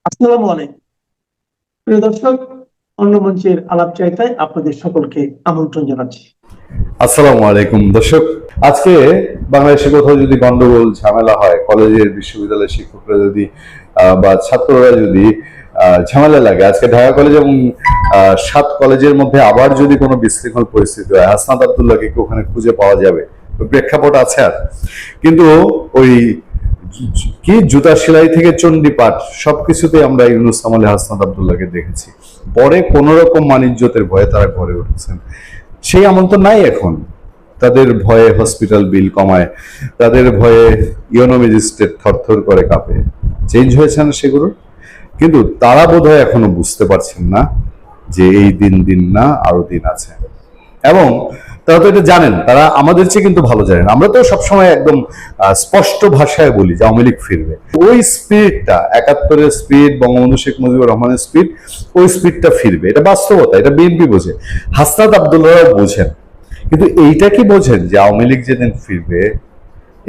আসসালামু আলাইকুম প্রিয় দর্শক, অন্য মঞ্চের আলাপ চাইতায় আপনাদের সকলকে আমন্ত্রণ জানাচ্ছি। আসসালামু আলাইকুম দর্শক। আজকে বাংলাদেশে কোথাও যদি গন্ডগোল ঝামেলা হয়, কলেজের বিশ্ববিদ্যালয়ের শিক্ষকরা যদি বা ছাত্ররা যদি ঝামেলা লাগে, আজকে ঢাকা কলেজ এবং 7 কলেজের মধ্যে আবার যদি কোনো বিশৃঙ্খল পরিস্থিতি হয়, হাসনাত আব্দুল্লাহকে কি ওখানে খুঁজে পাওয়া যাবে? প্রেক্ষাপট আছে। আর কিন্তু ওই কি জুতা সেলাই থেকে চণ্ডীপাঠ সবকিছুতে আমরা ইউনূস আমলে হাসনাত আব্দুল্লাহকে দেখেছি। পরে কোন রকম মানিজ্যতের ভয়ে তারা ঘরে উঠেছেন, সেই আমল তো নাই এখন। তাদের ভয়ে হসপিটাল বিল কমায়, তাদের ভয়ে ইউনো ম্যাজিস্ট্রেট থরথর করে কাঁপে। চেঞ্জ হয়েছে না সেগুলো, কিন্তু তারা বোধহয় এখনো বুঝতে পারছেন না যে এই দিন দিন না, আরো দিন আছে। এবং তারা তো এটা জানেন, তারা আমাদের চেয়ে কিন্তু ভালো জানেন। আমরা তো সবসময় একদম স্পষ্ট ভাষায় বলি যে আওয়ামী লীগ ফিরবে। ওই স্পিরিটটা, 71-এর স্পিরিট, বঙ্গবন্ধু শেখ মুজিবুর রহমানের স্পিরিট, ওই স্পিরিটটা ফিরবে। এটা বাস্তবতা, এটা বিএনপি বোঝে, হাসনাত আব্দুল্লাহও বোঝেন। কিন্তু এইটা কি বোঝেন যে আওয়ামী লীগ যেদিন ফিরবে,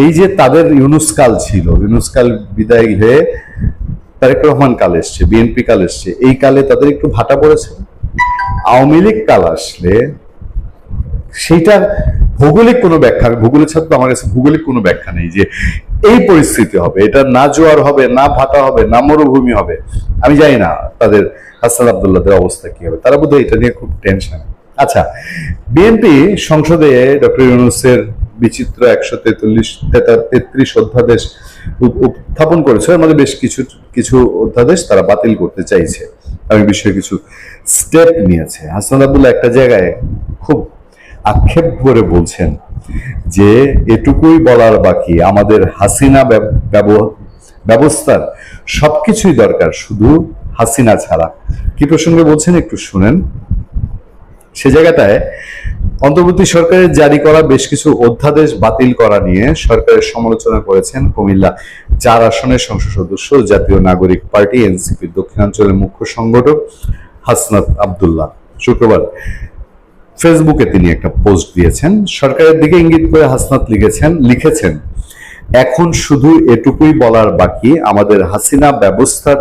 এই যে তাদের ইউনূস কাল ছিল, ইউনূস কাল বিদায় হয়ে তারেক রহমান কাল এসছে, বিএনপি কাল এসছে, এই কালে তাদের একটু ভাটা পড়েছে। আওয়ামী লীগ কাল আসলে সেইটার ভৌগোলিক কোনো ব্যাখ্যা, ভূগোলের ছাত্র আমার কাছে ভৌগোলিক কোনো ব্যাখ্যা নেই যে এই পরিস্থিতি হবে, এটা না জোয়ার হবে, না ভাটা হবে, না মরুভূমি হবে। আমি জানি না তাদের হাসান আব্দুল্লাহদের অবস্থা কি হবে, তারা বোধহয় এটা নিয়ে খুব টেনশন। আচ্ছা, বিএনপি সংসদে ডক্টর ইউনূসের বিচিত্র 133 অধ্যাদেশ উত্থাপন করেছে। এর মধ্যে বেশ কিছু কিছু অধ্যাদেশ তারা বাতিল করতে চাইছে এবং বিষয়ে কিছু স্টেপ নিয়েছে। হাসান আব্দুল্লাহ একটা জায়গায় খুব আক্ষেপ করে বলছেন যে এটুকুই বলার বাকি, আমাদের হাসিনা ব্যবস্থার সবকিছুই দরকার, শুধু হাসিনা ছাড়া। কি প্রসঙ্গে বলছেন একটু শুনেন। সে জায়গাটায় অন্তর্বর্তী সরকারের জারি করা বেশ কিছু অধ্যাদেশ বাতিল করা নিয়ে সরকারের সমালোচনা করেছেন কুমিল্লা 4 আসনের সংসদ সদস্য, জাতীয় নাগরিক পার্টি এনসিপির দক্ষিণাঞ্চলের মুখ্য সংগঠক হাসনাত আব্দুল্লাহ। শুক্রবার ফেসবুকে তিনি একটা পোস্ট দিয়েছেন। সরকারের দিকে ইঙ্গিত করে হাসনাত লিখেছেন, এখন শুধু এটুকুই বলার বাকি, আমাদের হাসিনা ব্যবস্থার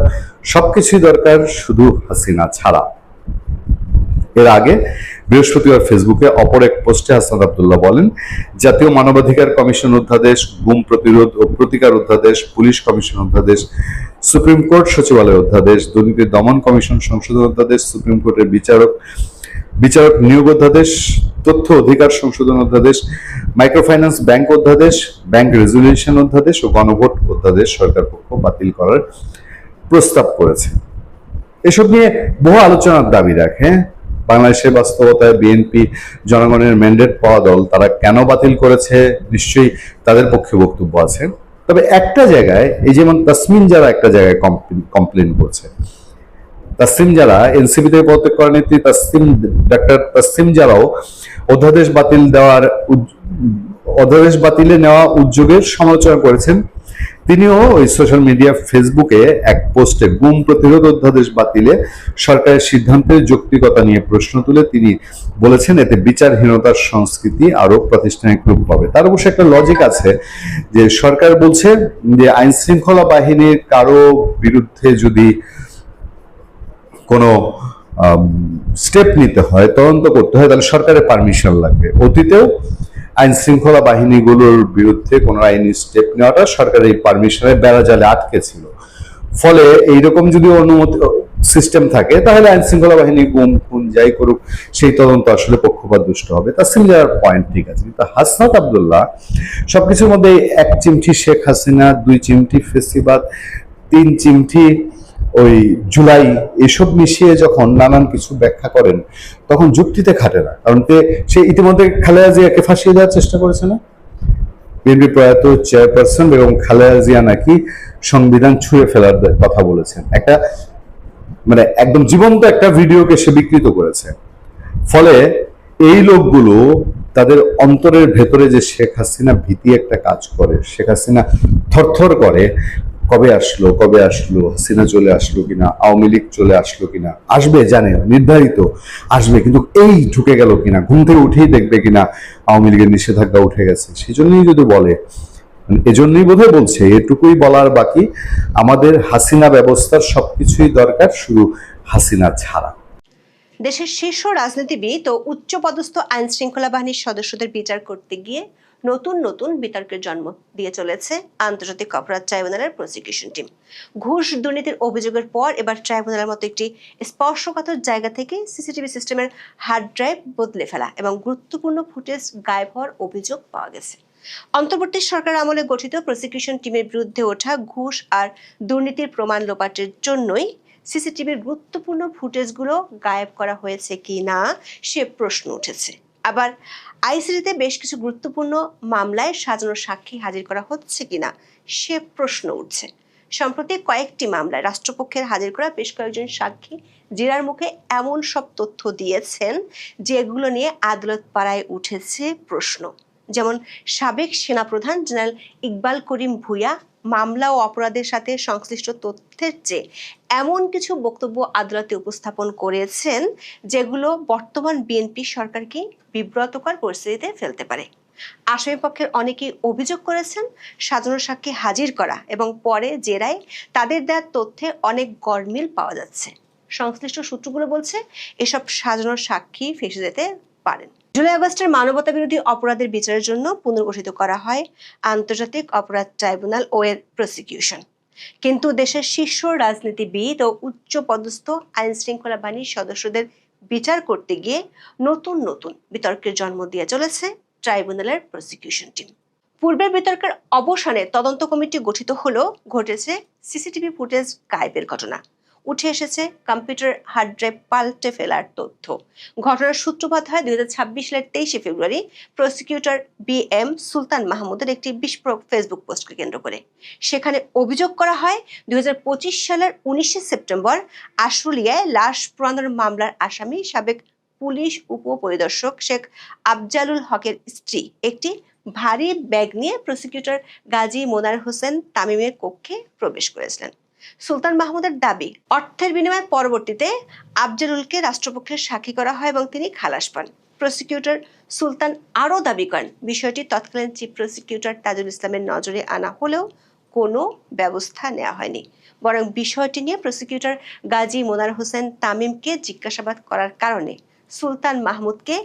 সবকিছুই দরকার, শুধু হাসিনা ছাড়া। এর আগে বৃহস্পতিবার ফেসবুকে অপর এক পোস্টে হাসনাত আব্দুল্লাহ বলেন, জাতীয় মানবাধিকার কমিশন অধ্যাদেশ, গুম প্রতিরোধ ও প্রতিকার অধ্যাদেশ, পুলিশ কমিশন অধ্যাদেশ, সুপ্রিম কোর্ট সচিবালয় অধ্যাদেশ, দুর্নীতি দমন কমিশন সংশোধন অধ্যাদেশ, সুপ্রিম কোর্টের বিচারক নিয়োগ অধ্যাদেশ, তথ্য অধিকার সংশোধন অধ্যাদেশ, মাইক্রোফাইন্যান্স ব্যাংক অধ্যাদেশ, ব্যাংক রেজুলেশন অধ্যাদেশ ও গণভোট অধ্যাদেশ সরকার পক্ষ বাতিল করার প্রস্তাব করেছে। এসব নিয়ে বহু আলোচনার দাবি রাখে। বাংলাদেশের বাস্তবতায় বিএনপি জনগণের ম্যান্ডেট পাওয়া দল, তারা কেন বাতিল করেছে নিশ্চয়ই তাদের পক্ষে বক্তব্য আছে। তবে একটা জায়গায়, এই যেমন তাসমিন যারা একটা জায়গায় কমপ্লেন করছে, তাসিম যারা এনসিপি থেকে পদত্যাগ করা নেত্রী ডাক্তার তাসিম যারাও অধ্যাদেশ বাতিলে নেওয়া উদ্যোগের সমালোচনা করেছেন। তিনিও ওই সোশ্যাল মিডিয়া ফেসবুকে এক পোস্টে গুম প্রতিরোধ অধ্যাদেশ বাতিলে সরকারের সিদ্ধান্তের যৌক্তিকতা নিয়ে প্রশ্ন তুলে তিনি বলেছেন, এতে বিচারহীনতার সংস্কৃতি আরো প্রাতিষ্ঠানিক রূপ পাবে। তার অবশ্য একটা লজিক আছে যে সরকার বলছে যে আইন শৃঙ্খলা বাহিনীর কারো বিরুদ্ধে যদি কোনো স্টেপ নিতে হয়, তদন্ত করতে হয়, তাহলে সরকারের পারমিশন লাগবে। অতীতেও আইন শৃঙ্খলা বাহিনীগুলোর বিরুদ্ধে কোনো আইনি স্টেপ নেওয়াটা সরকারের এই পারমিশনের বেড়াজালে আটকে ছিল। ফলে এইরকম যদি অনুমতি সিস্টেম থাকে, তাহলে আইন শৃঙ্খলা বাহিনী গুম খুন যাই করুক, সেই তদন্ত আসলে পক্ষপাত দুষ্ট হবে। তাসিম যাওয়ার পয়েন্ট ঠিক আছে, কিন্তু হাসনাত আব্দুল্লাহ সবকিছুর মধ্যে 1 চিমটি শেখ হাসিনা, 2 চিমটি ফেসিবাদ, 3 চিমটি ওই জুলাই, এসব মিশিয়ে যখন নানান কিছু ব্যাখ্যা করেন, তখন যুক্তিতে খাটে না। কারণ সে ইতিমধ্যে খালেদা জিয়াকে ফাঁসিয়ে দেওয়ার চেষ্টা করেছে না? বিএনপি প্রয়াত চেয়ারপারসন এবং খালেদা জিয়া নাকি সংবিধান ছুঁয়ে ফেলার কথা বলেছেন, একটা মানে একদম জীবন্ত একটা ভিডিওকে সে বিকৃত করেছে। ফলে এই লোকগুলো তাদের অন্তরের ভেতরে যে শেখ হাসিনা ভীতি একটা কাজ করে, শেখ হাসিনা থরথর করে, কবে আসলো হাসিনা, চলে আসলো কিনা, আওয়ামী লীগ চলে আসলো কিনা, আসবে জানে, নির্ধারিত আসবে, কিন্তু এই ঢুকে গেল কিনা, ঘুম থেকে উঠেই দেখবে কিনা আওয়ামী লীগের নিষেধাজ্ঞা উঠে গেছে। সেই জন্যই যদি বলে এজন্যই বোধহয় বলছে, এটুকুই বলার বাকি, আমাদের হাসিনা ব্যবস্থার সবকিছুই দরকার, শুধু হাসিনা ছাড়া। দেশের শীর্ষ রাজনীতিবিদ ও উচ্চপদস্থ আইন শৃঙ্খলা বাহিনীর সদস্যদের বিচার করতে গিয়ে নতুন নতুন বিতর্কের জন্ম দিয়ে চলেছে আন্তর্জাতিক অপরাধ ট্রাইব্যুনালের প্রসিকিউশন টিম। ঘুষ দুর্নীতির অভিযোগের পর এবার ট্রাইব্যুনালের মতো একটি স্পর্শকাতর জায়গা থেকে সিসিটিভি সিস্টেমের হার্ড ড্রাইভ বদলে ফেলা এবং গুরুত্বপূর্ণ ফুটেজ গায়েব হওয়ার অভিযোগ পাওয়া গেছে। অন্তর্বর্তী সরকার আমলে গঠিত প্রসিকিউশন টিমের বিরুদ্ধে ওঠা ঘুষ আর দুর্নীতির প্রমাণ লোপাটের জন্যই সিসিটিভির গুরুত্বপূর্ণ ফুটেজগুলো গায়েব করা হয়েছে কি না সে প্রশ্ন উঠেছে। আবার আইসিটিতে বেশ কিছু গুরুত্বপূর্ণ মামলায় সাজানো সাক্ষী হাজির করা হচ্ছে কিনা সে প্রশ্ন উঠছে। সম্প্রতি কয়েকটি মামলায় রাষ্ট্রপক্ষের হাজির করা বেশ কয়েকজন সাক্ষী জেরার মুখে এমন সব তথ্য দিয়েছেন যেগুলো নিয়ে আদালত পাড়ায় উঠেছে প্রশ্ন। যেমন সাবেক সেনাপ্রধান জেনারেল ইকবাল করিম ভূঁইয়া মামলা ও অপরাধের সাথে সংশ্লিষ্ট তথ্যের চেয়ে এমন কিছু বক্তব্য আদালতে উপস্থাপন করেছেন যেগুলো বর্তমান বিএনপি সরকারকে বিব্রতকর পরিস্থিতিতে ফেলতে পারে। আসামি পক্ষের অনেকেই অভিযোগ করেছেন সাজানো সাক্ষী হাজির করা এবং পরে জেরায় তাদের দেওয়া তথ্যে অনেক গরমিল পাওয়া যাচ্ছে। সংশ্লিষ্ট সূত্রগুলো বলছে এসব সাজানো সাক্ষী ফেঁসে যেতে পারেন। জুলাই আগস্টের মানবতা বিরোধী অপরাধের বিচারের জন্য পুনর্গঠিত করা হয় আন্তর্জাতিক অপরাধ ট্রাইব্যুনাল ও এর প্রসিকিউশন। কিন্তু দেশের শীর্ষ রাজনীতিবিদ ও উচ্চ পদস্থ আইন শৃঙ্খলা বাহিনীর সদস্যদের বিচার করতে গিয়ে নতুন নতুন বিতর্কের জন্ম দিয়ে চলেছে ট্রাইব্যুনালের প্রসিকিউশন টিম। পূর্বের বিতর্কের অবসানে তদন্ত কমিটি গঠিত হলেও ঘটেছে সিসিটিভি ফুটেজ গায়েবের ঘটনা। উঠে এসেছে কম্পিউটার হার্ড ড্রাইভ পাল্টে ফেলার তথ্য। ঘটনার সূত্রপাত হয় 2026 সালের 23 ফেব্রুয়ারি প্রসিকিউটর BM সুলতান মাহমুদের একটি বিস্ফোরক ফেসবুক পোস্টকে কেন্দ্র করে। সেখানে অভিযোগ করা হয় 2025 সালের 19 সেপ্টেম্বর আশুলিয়ায় লাশ পোড়ানোর মামলার আসামি সাবেক পুলিশ উপপরিদর্শক শেখ আফজালুল হকের স্ত্রী একটি ভারী ব্যাগ নিয়ে প্রসিকিউটর গাজী মোনার হোসেন তামিমের কক্ষে প্রবেশ করেছিলেন। সুলতান মাহমুদের দাবি, অর্থের বিনিময়ে পরবর্তীতে আফজালুলকে রাষ্ট্রপক্ষের সাক্ষী করা হয় এবং তিনি খালাস পান। প্রসিকিউটর সুলতান আরও দাবি করেন বিষয়টি তৎকালীন চিফ প্রসিকিউটর তাজুল ইসলামের নজরে আনা হলেও কোনো ব্যবস্থা নেওয়া হয়নি, বরং বিষয়টি নিয়ে প্রসিকিউটর গাজী মোনার হোসেন তামিমকে জিজ্ঞাসাবাদ করার কারণে সুলতান মাহমুদকে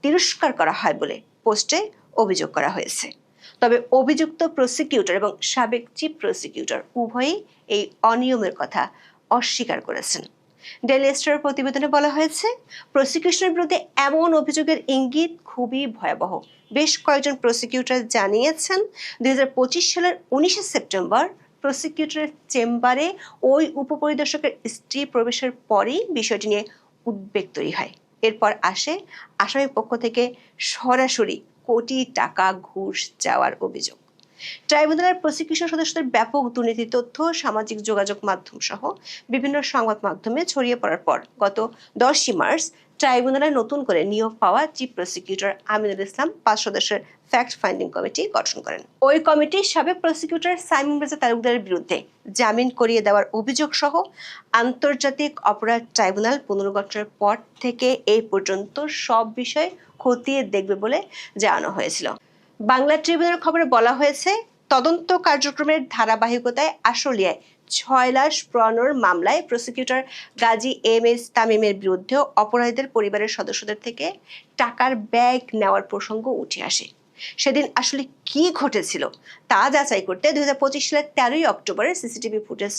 তিরস্কার করা হয় বলে পোস্টে অভিযোগ করা হয়েছে। তবে অভিযুক্ত প্রসিকিউটর এবং সাবেক চিফ প্রসিকিউটর উভয়ই এই অনিয়মের কথা অস্বীকার করেছেন। ডেইলি স্টারের প্রতিবেদনে বলা হয়েছে, প্রসিকিউশনের বিরুদ্ধে এমন অভিযোগের ইঙ্গিত খুবই ভয়াবহ। বেশ কয়েকজন প্রসিকিউটর জানিয়েছেন 2025 সালের 19 সেপ্টেম্বর প্রসিকিউটরের চেম্বারে ওই উপপরিদর্শকের স্ত্রী প্রবেশের পরেই বিষয়টি নিয়ে উদ্বেগ তৈরি হয়। এরপর আসে আসামি পক্ষ থেকে সরাসরি কোটি টাকা ঘুষ চাওয়ার অভিযোগ। ট্রাইব্যুনালের প্রসিকিউশন সদস্যদের ব্যাপক দুর্নীতির তথ্য সামাজিক যোগাযোগ মাধ্যম সহ বিভিন্ন সংবাদ মাধ্যমে ছড়িয়ে পড়ার পর গত 10 মার্চ ট্রাইব্যুনালে নতুন করে নিয়োগ পাওয়া চিফ প্রসিকিউটর আমিনুল ইসলাম 5 সদস্যের ফ্যাক্ট ফাইন্ডিং কমিটি গঠন করেন। ওই কমিটি সাবেক প্রসিকিউটর সাইমন রেজা তালুকদারের বিরুদ্ধে জামিন করিয়ে দেওয়ার অভিযোগ সহ আন্তর্জাতিক অপরাধ ট্রাইব্যুনাল পুনর্গঠনের পর থেকে এই পর্যন্ত সব বিষয় খতিয়ে দেখবে বলে জানানো হয়েছিল। বাংলা ট্রিবিউনের খবরে বলা হয়েছে, তদন্ত কার্যক্রমের ধারাবাহিকতায় আশুলিয়ায় 6 লাশ পোড়ানোর মামলায় প্রসিকিউটর গাজী MS তামিমের বিরুদ্ধে অপরাধীদের পরিবারের সদস্যদের থেকে টাকার ব্যাগ নেওয়ার প্রসঙ্গ উঠে আসে। সেদিন আসলে কি ঘটেছিল তা যাচাই করতে 2025 সালের 13 অক্টোবরে সিসিটিভি ফুটেজ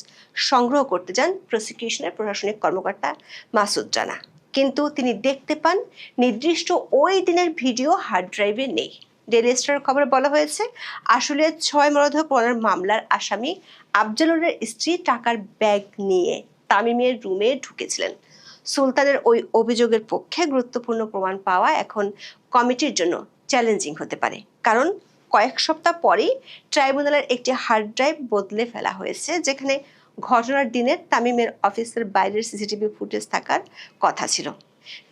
সংগ্রহ করতে যান প্রসিকিউশনের প্রশাসনিক কর্মকর্তা মাসুদ রানা। কিন্তু তিনি দেখতে পান নির্দিষ্ট ওই দিনের ভিডিও হার্ড ড্রাইভে নেই। ডেইলি স্টারের খবরে বলা হয়েছে, আসলে 6 মরদেহ পোড়ানোর মামলার আসামি আফজালুলের স্ত্রী টাকার ব্যাগ নিয়ে তামিমের রুমে ঢুকেছিলেন। সুলতানের ওই অভিযোগের পক্ষে গুরুত্বপূর্ণ প্রমাণ পাওয়া এখন কমিটির জন্য চ্যালেঞ্জিং হতে পারে, কারণ কয়েক সপ্তাহ পরেই ট্রাইব্যুনালের একটি হার্ড ড্রাইভ বদলে ফেলা হয়েছে যেখানে ঘটনার দিনের তামিমের অফিসের বাইরের সিসিটিভি ফুটেজ থাকার কথা ছিল।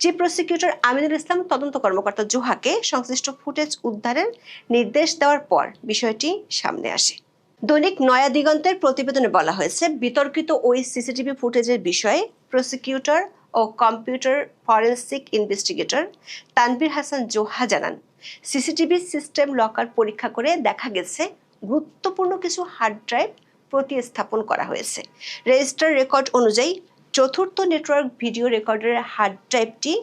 চিফ প্রসিকিউটর আমিনুল ইসলাম তদন্ত কর্মকর্তা জোহাকে সংশ্লিষ্ট ফুটেজ উদ্ধারের নির্দেশ দেওয়ার পর বিষয়টি সামনে আসে। দৈনিক নয়া দিগন্তের প্রতিবেদনে বলা হয়েছে, বিতর্কিত ওই সিসিটিভি ফুটেজের বিষয়ে প্রসিকিউটর ও computer forensic investigator Tanvir Hasan Zoha জানান, সিসিটিভি সিস্টেম লকার পরীক্ষা করে দেখা গেছে গুরুত্বপূর্ণ কিছু হার্ড ড্রাইভ প্রতিস্থাপন করা হয়েছে। রেজিস্টার রেকর্ড অনুযায়ী চতুর্থ নেটওয়ার্ক ভিডিও রেকর্ডারের হার্ড ড্রাইভটি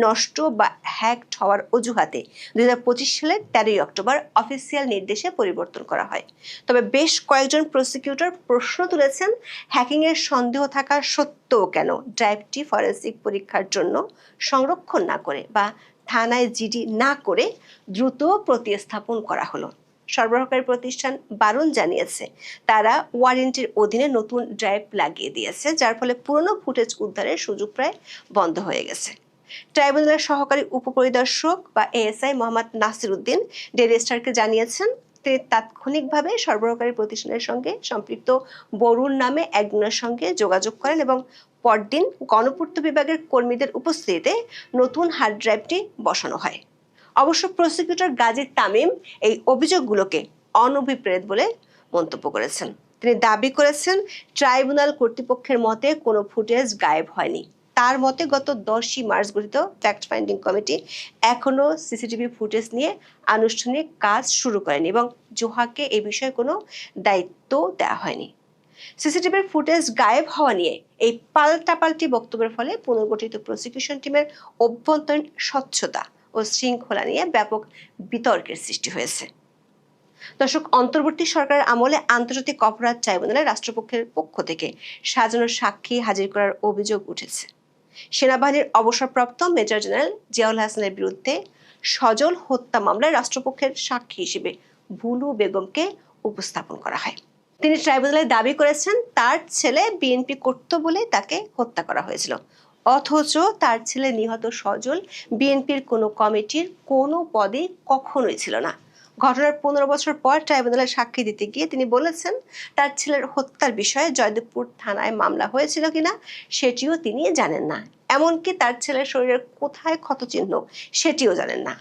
নষ্ট বা হ্যাকড হওয়ার অজুহাতে 2025 সালের 13 অক্টোবর অফিসিয়াল নির্দেশে পরিবর্তন করা হয়। তবে বেশ কয়েকজন প্রসিকিউটর প্রশ্ন তুলেছেন, হ্যাকিংয়ের সন্দেহ থাকা সত্ত্বেও কেন ড্রাইভটি ফরেনসিক পরীক্ষার জন্য সংরক্ষণ না করে বা থানায় জিডি না করে দ্রুত প্রতিস্থাপন করা হলো। সরবরাহকারী প্রতিষ্ঠান বারণ জানিয়েছে তারা ওয়ারেন্টির অধীনে নতুন ড্রাইভ লাগিয়ে দিয়েছে, যার ফলে পুরনো ফুটেজ উদ্ধারের সুযোগ প্রায় বন্ধ হয়ে গেছে। ট্রাইব্যুনালের সহকারী উপপরিদর্শক বা এএসআই মোহাম্মদ নাসির উদ্দিন ডেইলি স্টারকে জানিয়েছেন তিনি তাৎক্ষণিকভাবে সরবরাহকারী প্রতিষ্ঠানের সঙ্গে সম্পৃক্ত বরুণ নামে একজনের সঙ্গে যোগাযোগ করেন এবং পরদিন গণপূর্ত বিভাগের কর্মীদের উপস্থিতিতে নতুন হার্ড ড্রাইভটি বসানো হয়। অবশ্য প্রসিকিউটর গাজী তামিম এই অভিযোগগুলোকে অনভিপ্রেত বলে মন্তব্য করেছেন। তিনি দাবি করেছেন ট্রাইব্যুনাল কর্তৃপক্ষের মতে কোনো ফুটেজ গায়েব হয়নি। তার মতে গত 10ই মার্চ গঠিত ফ্যাক্ট ফাইন্ডিং কমিটি এখনো সিসিটিভি ফুটেজ নিয়ে আনুষ্ঠানিক কাজ শুরু করেনি এবং জোহাকে এ বিষয়ে কোনো দায়িত্ব দেওয়া হয়নি। সিসিটিভির ফুটেজ গায়েব হওয়া নিয়ে এই পাল্টাপাল্টি বক্তব্যের ফলে পুনর্গঠিত প্রসিকিউশন টিমের অভ্যন্তরীণ স্বচ্ছতা ও শৃঙ্খলা নিয়ে ব্যাপক বিতর্কের সৃষ্টি হয়েছে। দর্শক, অন্তর্বর্তী সরকারের আমলে আন্তর্জাতিক অপরাধ ট্রাইব্যুনালে রাষ্ট্রপক্ষের পক্ষ থেকে সাজানো সাক্ষী হাজির করার অভিযোগ উঠেছে। সেনাবাহিনীর অবসরপ্রাপ্ত মেজর জেনারেল জিয়াউল হাসানের বিরুদ্ধে সজল হত্যা মামলায় রাষ্ট্রপক্ষের সাক্ষী হিসেবে বুলু বেগমকে উপস্থাপন করা হয়। তিনি ট্রাইব্যুনালে দাবি করেছেন তার ছেলে বিএনপি করত বলে তাকে হত্যা করা হয়েছিল, অথচ তার ছেলে নিহত সজল বিএনপির কোনো কমিটির কোনো পদে কখনোই ছিল না। ঘটনার 15 বছর পর ট্রাইব্যুনালে সাক্ষী দিতে গিয়ে তিনি বলেছেন তার ছেলের হত্যার বিষয়ে জয়দেবপুর থানায় মামলা হয়েছিল কিনা সেটিও তিনি জানেন না, এমনকি তার ছেলের শরীরের কোথায় ক্ষতচিহ্ন সেটিও জানেন না।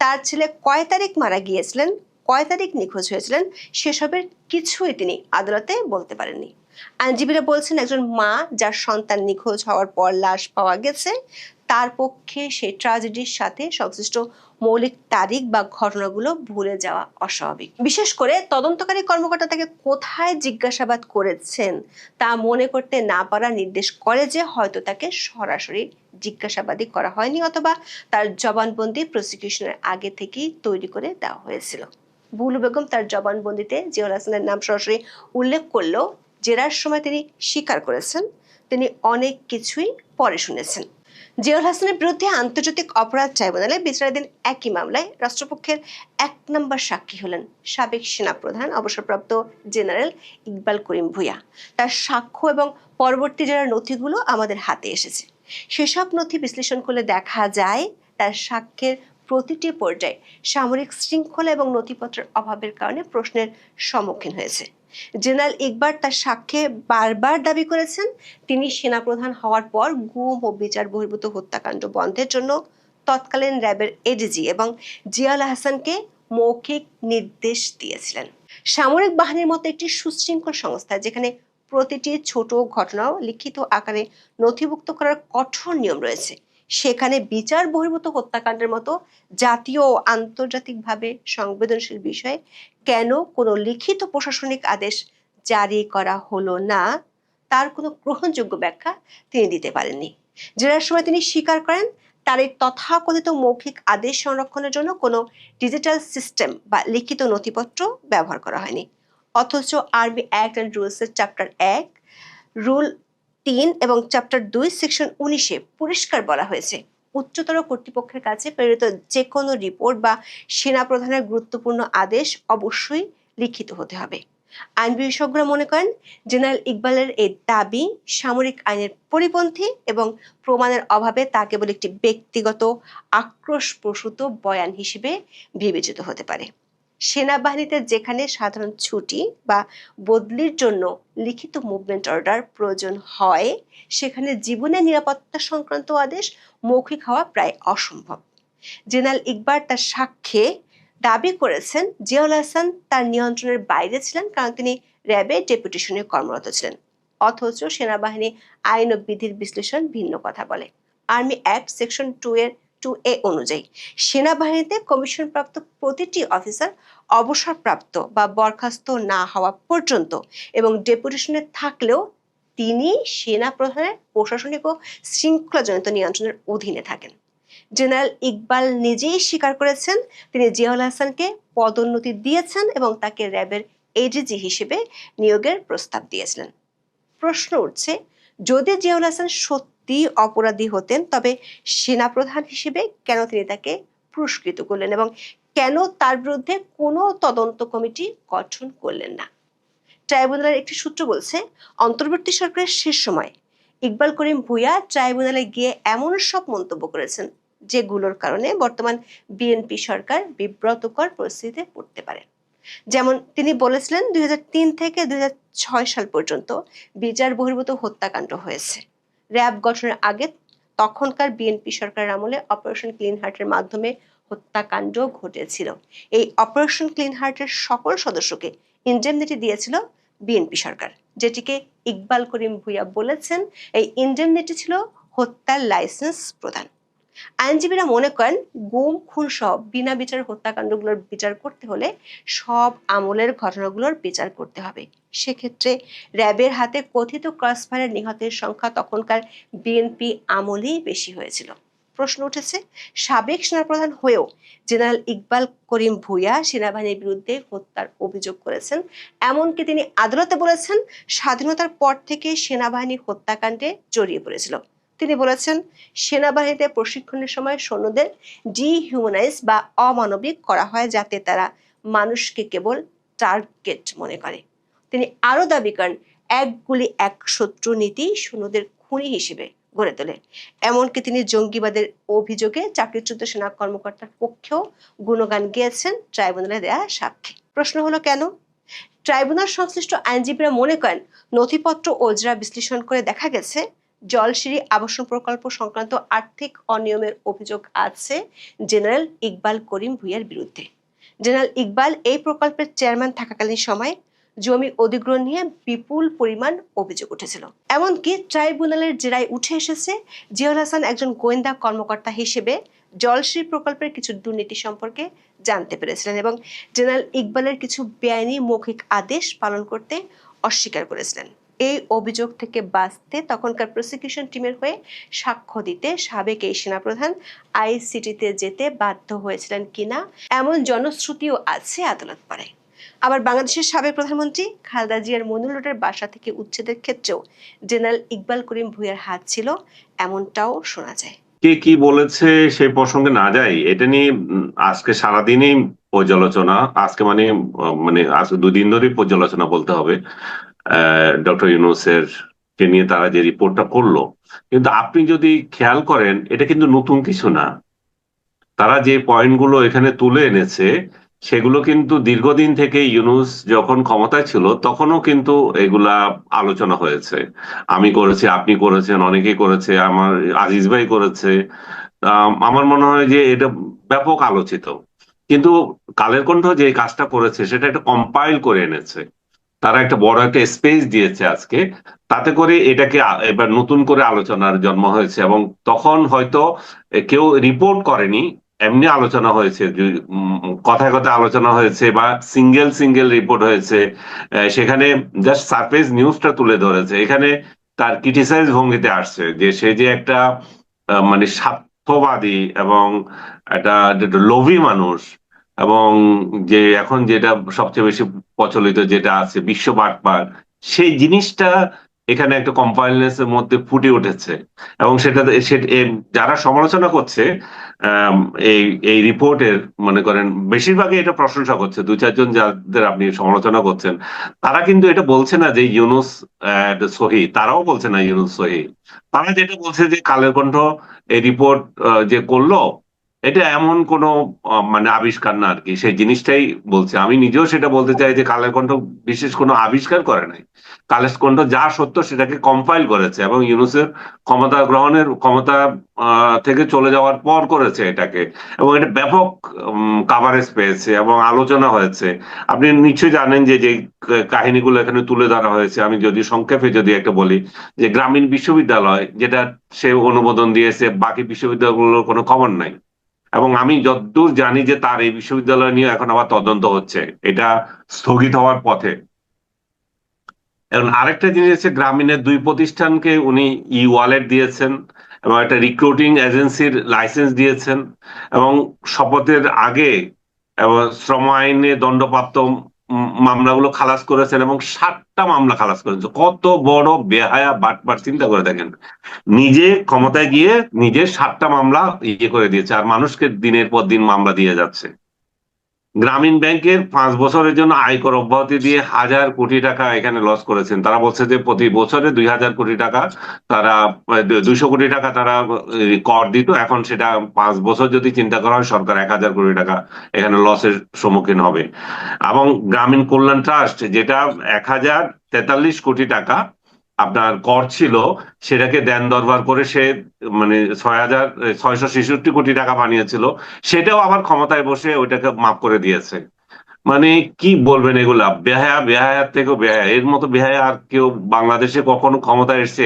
তার ছেলে কয় তারিখ মারা গিয়েছিলেন, কয় তারিখ নিখোঁজ হয়েছিলেন সেসবের কিছুই তিনি আদালতে বলতে পারেননি। আইনজীবীরা বলছেন একজন মা যার সন্তান নিখোঁজ হওয়ার পর লাশ পাওয়া গেছে তার পক্ষে সেই ট্র্যাজেডির সাথে সংশ্লিষ্ট মৌলিক তারিখ বা ঘটনাগুলো ভুলে যাওয়া অস্বাভাবিক। বিশেষ করে তদন্তকারী কর্মকর্তা তাকে কোথায় জিজ্ঞাসাবাদ করেছেন তা মনে করতে না পারা নির্দেশ করে যে হয়তো তাকে সরাসরি জিজ্ঞাসাবাদই করা হয়নি অথবা তার জবানবন্দি প্রসিকিউশনের আগে থেকেই তৈরি করে দেওয়া হয়েছিল। বুলু বেগম তার জবানবন্দিতে জিয়াউল হাসানের নাম সরাসরি উল্লেখ করলেও জেরার সময় তিনি স্বীকার করেছেন তিনি অনেক কিছুই পরে শুনেছেন। জিয়াউল হাসানের বিরুদ্ধে আন্তর্জাতিক অপরাধ ট্রাইব্যুনালে বিচারাধীন একই মামলায় রাষ্ট্রপক্ষের 1 নম্বর সাক্ষী হলেন সাবেক সেনাপ্রধান অবসরপ্রাপ্ত জেনারেল ইকবাল করিম ভূঁইয়া। তার সাক্ষ্য এবং পরবর্তী জেরার নথিগুলো আমাদের হাতে এসেছে। সেসব নথি বিশ্লেষণ করলে দেখা যায় তার সাক্ষ্যের প্রতিটি পর্যায়ে সামরিক শৃঙ্খলা এবং নথিপত্রের অভাবের কারণে প্রশ্নের সম্মুখীন হয়েছে। জেনারেল ইকবাল তার সাক্ষ্যে বারবার দাবি করেছেন তিনি সেনাপ্রধান হওয়ার পর গুম ও বিচার বহির্ভূত হত্যাকাণ্ড বন্ধের জন্য তৎকালীন র্যাবের এডিজি এবং জিয়াউল হাসানকে মৌখিক নির্দেশ দিয়েছিলেন। সামরিক বাহিনীর মতো একটি সুশৃঙ্খল সংস্থা যেখানে প্রতিটি ছোট ঘটনাও লিখিত আকারে নথিভুক্ত করার কঠোর নিয়ম রয়েছে, সেখানে বিচার বহির্ভূত হত্যাকাণ্ডের মতো জাতীয় ও আন্তর্জাতিকভাবে সংবেদনশীল বিষয়ে কেন কোনো লিখিত প্রশাসনিক আদেশ জারি করা হলো না তার কোনো গ্রহণযোগ্য ব্যাখ্যা তিনি দিতে পারেননি। জেরার সময় তিনি স্বীকার করেন তার এই তথাকথিত মৌখিক আদেশ সংরক্ষণের জন্য কোনো ডিজিটাল সিস্টেম বা লিখিত নথিপত্র ব্যবহার করা হয়নি, অথচ আর্মি অ্যাক্ট অ্যান্ড রুলসের চ্যাপ্টার 1 রুল 3 এবং চ্যাপ্টার 2 সেকশন 19-এ পরিষ্কার বলা হয়েছে উচ্চতর কর্তৃপক্ষের কাছে প্রেরিত যে কোনো রিপোর্ট বা সেনাপ্রধানের গুরুত্বপূর্ণ আদেশ অবশ্যই লিখিত হতে হবে। আইন বিশেষজ্ঞরা মনে করেন জেনারেল ইকবালের এই দাবি সামরিক আইনের পরিপন্থী এবং প্রমাণের অভাবে তা কেবল একটি ব্যক্তিগত আক্রোশপ্রসূত বয়ান হিসেবে বিবেচিত হতে পারে। সেনাবাহিনীতে যেখানে সাধারণ ছুটি বা বদলির জন্য লিখিত মুভমেন্ট অর্ডার প্রয়োজন হয় সেখানে জীবনের নিরাপত্তা সংক্রান্ত আদেশ মৌখিক হওয়া প্রায় অসম্ভব। জেনারেল ইকবাল তার সাক্ষ্যে দাবি করেছেন জিয়াউল হাসান তার নিয়ন্ত্রণের বাইরে ছিলেন কারণ তিনি র্যাবে ডেপুটেশনে কর্মরত ছিলেন, অথচ সেনাবাহিনী আইন ও বিধির বিশ্লেষণ ভিন্ন কথা বলে। আর্মি অ্যাক্ট সেকশন 2 এর 2A অনুযায়ী সেনাবাহিনীতে কমিশনপ্রাপ্ত প্রতিটি অফিসার অবসরপ্রাপ্ত বা বরখাস্ত না হওয়া পর্যন্ত এবং ডেপুটেশনে থাকলেও তিনি সেনা প্রধানের প্রশাসনিক ও শৃঙ্খলাজনিত নিয়ন্ত্রণের অধীনে থাকেন। জেনারেল ইকবাল নিজেই স্বীকার করেছেন তিনি জিয়াউল হাসানকে পদোন্নতি দিয়েছেন এবং তাকে র্যাবের এডিজি হিসেবে নিয়োগের প্রস্তাব দিয়েছিলেন। প্রশ্ন উঠছে, যদি জিয়াউল হাসান সত্যি অপরাধী হতেন তবে সেনাপ্রধান হিসেবে কেন তিনি তাকে পুরস্কৃত করলেন এবং কেন তার বিরুদ্ধে কোনো তদন্ত কমিটি গঠন করলেন না? ট্রাইব্যুনালের একটি সূত্র বলছে, অন্তর্বর্তী সরকারের শেষ সময় ইকবাল করিম ভূঁইয়া ট্রাইব্যুনালে গিয়ে এমন সব মন্তব্য করেছেন যেগুলোর কারণে বর্তমান বিএনপি সরকার বিব্রতকর পরিস্থিতিতে পড়তে পারে। যেমন তিনি বলেছিলেন 2003 থেকে 2006 সাল পর্যন্ত বিচার বহির্ভূত হত্যাকাণ্ড হয়েছে। র্যাব গঠনের আগে তখনকার বিএনপি সরকারের আমলে অপারেশন ক্লিন হার্টের মাধ্যমে হত্যাকাণ্ড ঘটেছিল। এই অপারেশন ক্লিন হার্টের সকল সদস্যকে ইনডেমনিটি দিয়েছিল বিএনপি সরকার, যেটিকে ইকবাল করিম ভূঁইয়া বলেছেন এই ইনডেমনিটি ছিল হত্যার লাইসেন্স প্রদান। আইনজীবীরা মনে করেন গুম খুন সহ বিনা বিচার হত্যাকাণ্ডগুলোর বিচার করতে হলে সব আমলের ঘটনাগুলোর বিচার করতে হবে। সেক্ষেত্রে র্যাবের হাতে কথিত ক্রসফায়ারের নিহতের সংখ্যা তখনকার বিএনপি আমলেই বেশি হয়েছিল। প্রশ্ন উঠেছে, সাবেক সেনাপ্রধান হয়েও জেনারেল ইকবাল করিম ভূঁইয়া সেনাবাহিনীর বিরুদ্ধে হত্যার অভিযোগ করেছেন, এমনকি তিনি আদালতে বলেছেন স্বাধীনতার পর থেকে সেনাবাহিনী হত্যাকাণ্ডে জড়িয়ে পড়েছিল। তিনি বলেছেন সেনাবাহিনীতে প্রশিক্ষণের সময় সৈন্যদের ডিহিউম্যানাইজ বা অমানবিক করা হয় যাতে তারা মানুষকে কেবল টার্গেট মনে করে। তিনি আরো দাবি করেন এক গুলি এক শত্রু নীতি সৈন্যদের খুনি হিসেবে গড়ে তোলে। এমনকি তিনি জঙ্গিবাদের অভিযোগে চাকরিচ্যুত সেনা কর্মকর্তার পক্ষেও গুণগান গেয়েছেন ট্রাইব্যুনালে দেয়া সাক্ষী। প্রশ্ন হলো কেন? ট্রাইব্যুনাল সংশ্লিষ্ট আইনজীবীরা মনে করেন নথিপত্র ওজরা বিশ্লেষণ করে দেখা গেছে জলসিঁড়ি আবাসন প্রকল্প সংক্রান্ত আর্থিক অনিয়মের অভিযোগ আছে জেনারেল ইকবাল করিম ভূঁইয়ার বিরুদ্ধে। জেনারেল ইকবাল এই প্রকল্পের চেয়ারম্যান থাকাকালীন সময় জমি অধিগ্রহণ নিয়ে বিপুল পরিমাণ অভিযোগ উঠেছিল। এমনকি ট্রাইব্যুনালের জেরায় উঠে এসেছে জিয়াউল হাসান একজন গোয়েন্দা কর্মকর্তা হিসেবে জলসিঁড়ি প্রকল্পের কিছু দুর্নীতি সম্পর্কে জানতে পেরেছিলেন এবং জেনারেল ইকবালের কিছু বেআইনি মৌখিক আদেশ পালন করতে অস্বীকার করেছিলেন। এই অভিযোগ থেকে বাঁচতে তখনকার প্রসিকিউশন টিমের হয়ে সাক্ষ্য দিতে সাবেক এই সেনাপ্রধান আইসিটিতে যেতে বাধ্য হয়েছিলেন কিনা এমন জনশ্রুতিও আছে আদালত পাড়ায়। আবার বাংলাদেশের সাবেক প্রধানমন্ত্রী খালেদা জিয়ার মনির রোডের বাসা থেকে উচ্ছেদের ক্ষেত্রেও জেনারেল ইকবাল করিম ভূঁইয়ার হাত ছিল, এমনটাও শোনা যায়। কে কি বলেছে সেই প্রসঙ্গে না যাই, এটা নিয়ে আজকে সারাদিনই পর্যালোচনা, আজকে মানে আজকে দুদিন ধরেই পর্যালোচনা বলতে হবে ডক্টর ইউনূসের কে নিয়ে তারা যে রিপোর্টটা করলো। কিন্তু আপনি যদি খেয়াল করেন এটা কিন্তু নতুন কিছু না। তারা যে পয়েন্টগুলো এখানে তুলে এনেছে সেগুলো কিন্তু দীর্ঘদিন থেকে ইউনূস যখন ক্ষমতায় ছিল তখনও কিন্তু এগুলা আলোচনা হয়েছে। আমি করেছি, আপনি করেছেন, অনেকেই করেছে, আমার আজিজ ভাই করেছে। আমার মনে হয় যে এটা ব্যাপক আলোচিত। কিন্তু কালের কণ্ঠ যে কাজটা করেছে সেটা একটা কম্পাইল করে এনেছে। তারা একটা বড় একটা স্পেস দিয়েছে আজকে, তাতে করে এটাকে এবার নতুন করে আলোচনার জন্ম হয়েছে। এবং তখন হয়তো কেউ রিপোর্ট করেনি, এমনি আলোচনা হয়েছে, কথায় কথায় আলোচনা হয়েছে বা সিঙ্গেল রিপোর্ট হয়েছে। সেখানে জাস্ট সারফেস নিউজটা তুলে ধরেছে। এখানে তার ক্রিটিসাইজ ভঙ্গিতে আসছে যে সে যে একটা মানে স্বার্থবাদী এবং একটা লোভী মানুষ, এবং যে এখন যেটা সবচেয়ে বেশি প্রচলিত যেটা আছে বিশ্ব বাটপার, সেই জিনিসটা এখানে একটা কম্পাইলনেসের মধ্যে ফুটে উঠেছে। এবং সেটা যারা সমালোচনা করছে এই রিপোর্টের, মনে করেন বেশিরভাগই এটা প্রশংসা করছে। দুই চারজন যাদের আপনি সমালোচনা করছেন তারা কিন্তু এটা বলছে না যে ইউনূস সহি, তারাও বলছে না ইউনূস সহি। তারা যেটা বলছে যে কালের কণ্ঠ এই রিপোর্ট যে করলো এটা এমন কোনো মানে আবিষ্কার না আর কি, সেই জিনিসটাই বলছে। আমি নিজেও সেটা বলতে চাই যে কালের কণ্ঠ বিশেষ কোনো আবিষ্কার করে নাই। কালের কণ্ঠ যা সত্য সেটাকে কম্পাইল করেছে, এবং ইউনূসের ক্ষমতা গ্রহণের ক্ষমতা থেকে চলে যাওয়ার পর করেছে এটাকে, এবং এটা ব্যাপক কাভারেজ পেয়েছে এবং আলোচনা হয়েছে। আপনি নিশ্চয়ই জানেন যে যে কাহিনীগুলো এখানে তুলে ধরা হয়েছে, আমি যদি সংক্ষেপে যদি একটা বলি, যে গ্রামীণ বিশ্ববিদ্যালয় যেটা সে অনুমোদন দিয়েছে, বাকি বিশ্ববিদ্যালয়গুলোর কোনো খবর নাই। এবং আমি যতদূর জানি যে তার এই বিশ্ববিদ্যালয় নিয়ে এখন আবার তদন্ত হচ্ছে, এটা স্থগিত হওয়ার পথে। এবং আরেকটা জিনিস হচ্ছে, গ্রামীণের 2 প্রতিষ্ঠানকে উনি ই ওয়ালেট দিয়েছেন এবং একটা রিক্রুটিং এজেন্সির লাইসেন্স দিয়েছেন, এবং শপথের আগে এবং শ্রম আইনে দণ্ডপ্রাপ্ত মামলাগুলো খালাস করেছেন, এবং 7টা মামলা খালাস করেছেন। কত বড় বেহায়া বাটপার, চিন্তা করে দেখেন। নিজে ক্ষমতায় গিয়ে নিজে 7টা মামলা ইয়ে করে দিয়েছে, আর মানুষকে দিনের পর দিন মামলা দিয়ে যাচ্ছে। গ্রামীণ ব্যাংকের 5 বছরের জন্য আয়কর অব্যাহতি দিয়ে 1,000 কোটি টাকা এখানে লস করেছেন। তারা বলছে যে প্রতি বছরে 2,000 কোটি টাকা তারা 200 কোটি টাকা তারা কর দিত, এখন সেটা 5 বছর যদি চিন্তা করা হয়, সরকার 1,000 কোটি টাকা এখানে লসের সম্মুখীন হবে। এবং গ্রামীণ কল্যাণ ট্রাস্ট যেটা 1,043 কোটি টাকা আপনার কর ছিল, সেটাকে দেন দরবার করে সে মানে 6,666 কোটি টাকা বানিয়েছিল, সেটাও আবার ক্ষমতায় বসে ওইটাকে মাফ করে দিয়েছে। মানে কি বলবেন, এগুলা বেহায়া, বেহায়ার থেকেও বেহায়া। এর মতো বেহায়া আর কেউ বাংলাদেশে কখনো ক্ষমতায় এসছে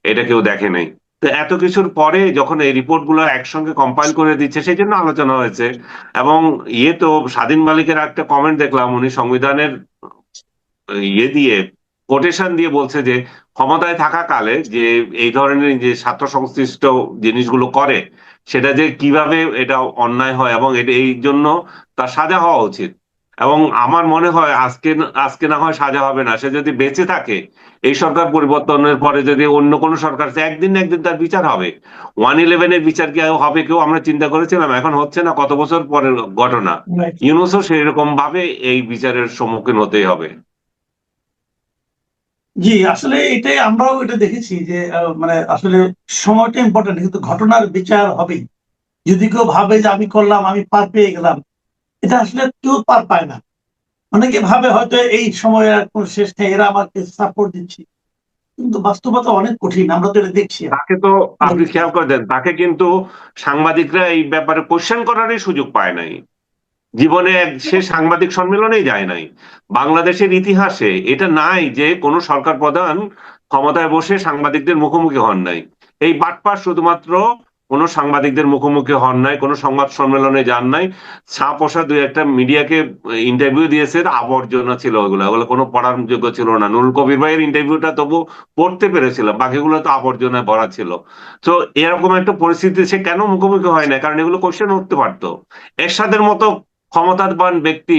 এটা কেউ দেখে নাই। তো এত কিছুর পরে যখন এই রিপোর্ট গুলো একসঙ্গে কম্পাইল করে দিচ্ছে, সেই জন্য আলোচনা হয়েছে। এবং ইয়ে তো স্বাধীন মালিকের একটা কমেন্ট দেখলাম, উনি সংবিধানের ইয়ে দিয়ে কোটেশন দিয়ে বলছে যে ক্ষমতায় থাকাকালে যে এই ধরনের যে ছাত্র সংশ্লিষ্ট জিনিসগুলো করে, সেটা যে কিভাবে এটা অন্যায় হয়, এবং এটা এই জন্য তার সাজা হওয়া উচিত। এবং আমার মনে হয় আজকে আজকে না হয় সাজা হবে না, সে যদি বেঁচে থাকে, এই সরকার পরিবর্তনের পরে যদি অন্য কোনো সরকার আসে, একদিন না একদিন তার বিচার হবে। 111-এর বিচার কি হবে কেউ আমরা চিন্তা করেছিলাম? এখন হচ্ছে না, কত বছর পরের ঘটনা। Right. ইউনূসও সেরকম ভাবে এই বিচারের সম্মুখীন হতেই হবে। জি, আসলে এটাই আমরাও এটা দেখেছি যে মানে আসলে সময়টা ইম্পর্টেন্ট, কিন্তু ঘটনার বিচার হবেই। যদি কেউ ভাবে যে আমি করলাম, আমি পার পেয়ে গেলাম, এটা আসলে কেউ পার পায় না। অনেকে ভাবে হয়তো এই সময় আর কোন শেষ নেই, এরা আমাকে সাপোর্ট দিচ্ছে, কিন্তু বাস্তবতা অনেক কঠিন, আমরা তো এটা দেখছি। তাকে তো আপনি খেয়াল করে দেন, তাকে কিন্তু সাংবাদিকরা এই ব্যাপারে কোশ্চেন করারই সুযোগ পায় নাই। জীবনে সে সাংবাদিক সম্মেলনেই যায় নাই। বাংলাদেশের ইতিহাসে এটা নাই যে কোনো সরকার প্রধান ক্ষমতায় বসে সাংবাদিকদের মুখোমুখি হন নাই। এই বাটপার শুধুমাত্র কোনো সাংবাদিকদের মুখোমুখি হন নাই, কোনো সংবাদ সম্মেলনে যান নাই। ছাপোষা 2-1টা মিডিয়াকে ইন্টারভিউ দিয়েছে, আবর্জনা ছিল ওগুলো, ওগুলো কোনো পড়ার যোগ্য ছিল না। নুরুল কবির ভাইয়ের ইন্টারভিউটা তবু পড়তে পেরেছিলাম, বাকিগুলো তো আবর্জনায় ভরা ছিল। তো এরকম একটা পরিস্থিতি সে কেন মুখোমুখি হয় না? কারণ এগুলো কোশ্চেন উঠতে পারতো। এরশাদের মতো ক্ষমতাবান ব্যক্তি,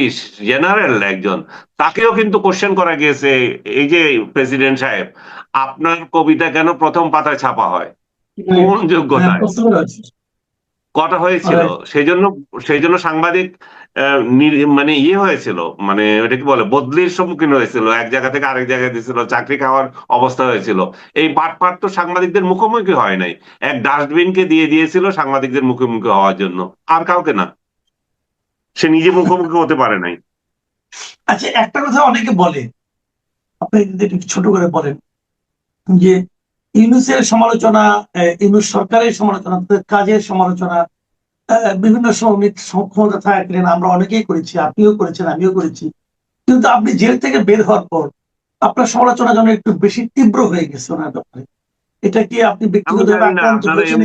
জেনারেল একজন, তাকেও কিন্তু কোশ্চেন করা গিয়েছে। এই যে প্রেসিডেন্ট সাহেব, আপনার কবিতা কেন প্রথম পাতায় ছাপা হয়, কোন যোগ্যতায় কটা হয়েছিল? সেই জন্য সাংবাদিক মানে ইয়ে হয়েছিল, মানে ওটা কি বলে, বদলির সম্মুখীন হয়েছিল, এক জায়গা থেকে আরেক জায়গায় দিয়েছিল, চাকরি খাওয়ার অবস্থা হয়েছিল। এই বাটপার তো সাংবাদিকদের মুখোমুখি হয় নাই, এক ডাস্টবিনকে দিয়ে দিয়েছিল সাংবাদিকদের মুখোমুখি হওয়ার জন্য, আর কাউকে না। সে নিজে মুখোমুখি হতে পারে নাই। আচ্ছা, একটা কথা অনেকে বলে, আপনি যদি একটু ছোট করে বলেন, যে ইউনূসের সমালোচনা, ইউনূস সরকারের সমালোচনা, তাদের কাজের সমালোচনা বিভিন্ন সময় ক্ষমতা থাকলেন আমরা অনেকেই করেছি, আপনিও করেছেন, আমিও করেছি, কিন্তু আপনি জেল থেকে বের হওয়ার পর আপনার সমালোচনা যেন একটু বেশি তীব্র হয়ে গেছে ওনার ব্যাপারে। এটা কি আপনি আমি ব্যক্তিগতভাবে জানি না আক্রান্ত আপনারা হয়েছেন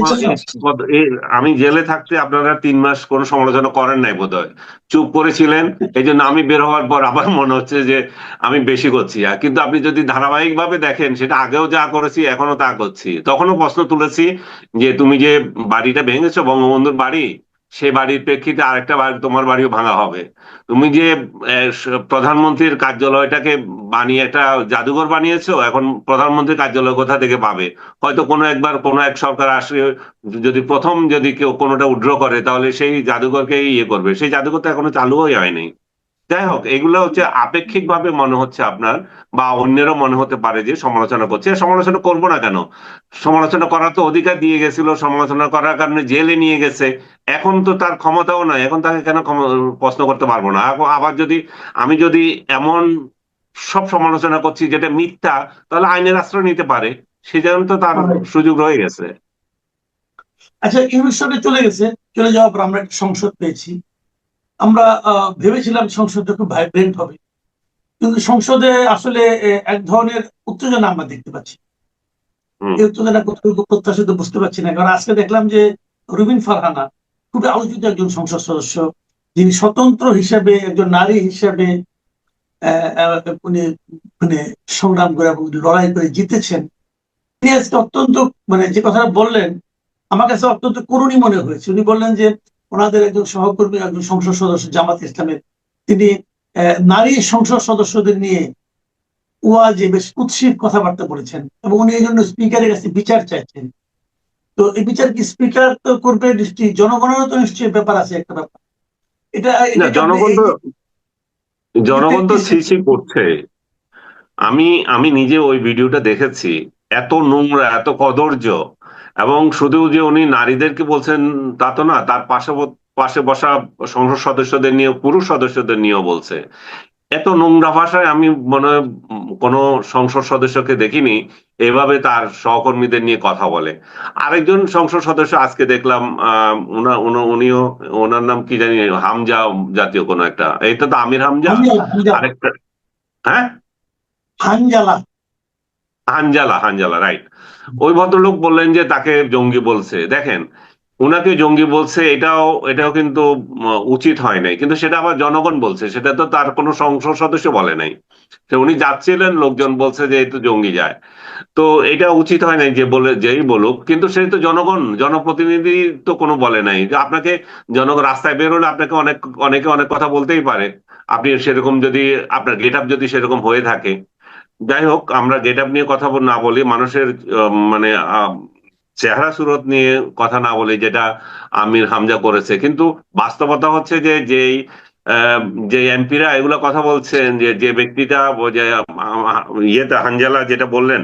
এই জন্য? আমি জেলে থাকতে আপনারা 3 মাস কোনো সমালোচনা করেন নাই বোধহয়, চুপ করেছিলেন। এই জন্য আমি বের হওয়ার পর আবার মনে হচ্ছে যে আমি বেশি করছি। আর কিন্তু আপনি যদি ধারাবাহিক ভাবে দেখেন, সেটা আগেও যা করেছি এখনো তা করছি। তখনও প্রশ্ন তুলেছি যে তুমি যে বাড়িটা ভেঙেছো, বঙ্গবন্ধুর বাড়ি, সে বাড়ির প্রেক্ষিতে আরেকটা বাড়ি, তোমার বাড়িও ভাঙা হবে। তুমি যে প্রধানমন্ত্রীর কার্যালয়টাকে বানিয়ে একটা জাদুঘর বানিয়েছো, এখন প্রধানমন্ত্রীর কার্যালয় কোথা থেকে পাবে? হয়তো কোনো একবার কোনো এক সরকার আসে, যদি প্রথম যদি কেউ কোনোটা উইথড্র করে, তাহলে সেই জাদুঘরকে ইয়ে করবে। সেই জাদুঘর তো এখনো চালুই হয়নি। যাই হোক, এগুলো হচ্ছে আপেক্ষিক ভাবে মনে হচ্ছে আপনার, বা অন্যেরও মনে হতে পারে যে সমালোচনা করছে। সমালোচনা করবো না কেন? সমালোচনা করার তো অধিকার দিয়ে গেছিল, সমালোচনা করার কারণে জেলে নিয়ে গেছে। এখন তো তার ক্ষমতাও নাই, এখন তাকে কেন প্রশ্ন করতে পারবো না? আবার যদি আমি যদি এমন সব সমালোচনা করছি যেটা মিথ্যা, তাহলে আইনের আশ্রয় নিতে পারে, সে জন্য তো তার সুযোগ রয়ে গেছে। আচ্ছা, ইউনুস সরকার চলে গেছে, চলে যাওয়ার পর আমরা একটা সংসদ পেয়েছি। আমরা ভেবেছিলাম সংসদটা খুব ভাইব্রেন্ট হবে, কিন্তু সংসদে আসলে এক ধরনের উত্তেজনা আমরা দেখতে পাচ্ছি। হুম। এই উত্তেজনা কতটুকু প্রত্যাশিত বুঝতে পারছি না, কারণ আজকে দেখলাম যে রুবিন ফারহানা খুবই আলোচিত একজন সংসদ সদস্য, যিনি স্বতন্ত্র হিসেবে একজন নারী হিসেবে উনি মানে সংগ্রাম করে এবং লড়াই করে জিতেছেন। তিনি আজকে অত্যন্ত যে কথাটা বললেন আমার কাছে অত্যন্ত করুণী মনে হয়েছে। উনি বললেন যে ওনাদের একজন সহকর্মী, একজন সংসদ সদস্য জামাত ইসলামের, তিনি নারী সংসদ সদস্যদের নিয়ে ওয়াজে বেশ কুৎসিত কথাবার্তা বলেছেন এবং উনি এই জন্য স্পিকারের কাছে বিচার চাইছেন। তো এই বিচার কি স্পিকার তো করবে, নিশ্চয়ই জনগণেরও তো নিশ্চয়ই ব্যাপার আছে, একটা ব্যাপার। এটা না, এটাকে আপনি জনগণ তো জনগণ তো ছি ছি এই করছে। আমি আমি নিজে ওই ভিডিওটা দেখেছি। এত নোংরা, এত কদর্য। এবং শুধু যে উনি নারীদেরকে বলছেন তা তো না, তার পাশে পাশে বসা সংসদ সদস্যদের নিয়ে, পুরুষ সদস্যদের নিয়েও বলছে। এত নোংরা ভাষায় আমি মনে হয় কোনো সংসদ সদস্যকে দেখিনি এভাবে তার সহকর্মীদের নিয়ে কথা বলে। আরেকজন সংসদ সদস্য আজকে দেখলাম, উনিও, ওনার নাম কি জানি, হামজা জাতীয় কোনো একটা, এইটা তো আমির হামজা। হানজালা হানজালা আরেকটা, হ্যাঁ, হানজালা হানজালা, হানজালা, রাইট। ওই ভদ্রলোক বললেন যে তাকে জঙ্গি বলছে। দেখেন, উনাকে জঙ্গি বলছে, এটাও এটাও কিন্তু উচিত হয় নাই, কিন্তু সেটা আবার জনগণ বলছে, সেটা তো তার কোনো সংসদ সদস্য বলে নাই। তো উনি যাচ্ছিলেন, লোকজন বলছে যে এই তো জঙ্গি যায়। তো এটা উচিত হয় নাই যে বলে, যেই বলুক, কিন্তু সে তো জনগণ, জনপ্রতিনিধি তো কোনো বলে নাই যে আপনাকে। জনগণ রাস্তায় বেরোলে আপনাকে অনেকে অনেক কথা বলতেই পারে। আপনি সেরকম যদি, আপনার গেট আপ যদি সেরকম হয়ে থাকে। যাই হোক, আমরা গেট আপ নিয়ে কথা না বলি, মানুষের মানে চেহারা সুরত নিয়ে কথা না বলি, যেটা আমির হামজা করেছে। কিন্তু বাস্তবতা হচ্ছে যে যেই আহ, যে এমপিরা এগুলো কথা বলছেন, যে যে ব্যক্তিটা যে ইয়েতে হানজালা যেটা বললেন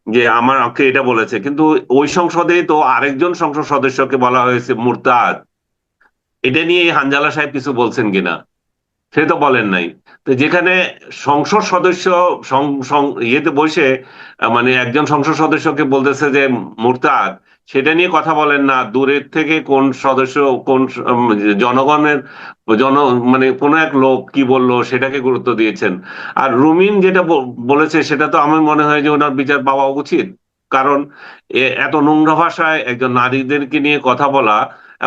যে আমাকে এটা বলেছে, কিন্তু ওই সংসদেই তো আরেকজন সংসদ সদস্যকে বলা হয়েছে মুরতাদ। এটা নিয়ে এই হানজালা সাহেব কিছু বলছেন কিনা সে তো বলেন নাই। তো যেখানে সংসদ সদস্য ইয়েতে বসে মানে একজন সংসদ সদস্যকে বলতেছে যে মুরতাদ, সেটা নিয়ে কথা বলেন না, দূরের থেকে কোন সদস্য, কোন জনগণের জন মানে কোন এক লোক কি বললো সেটাকে গুরুত্ব দিয়েছেন। আর রুমিন যেটা বলেছে, সেটা তো আমার মনে হয় যে ওনার বিচার পাওয়া উচিত। কারণ এত নোংরা ভাষায় একজন নারীদেরকে নিয়ে কথা বলা,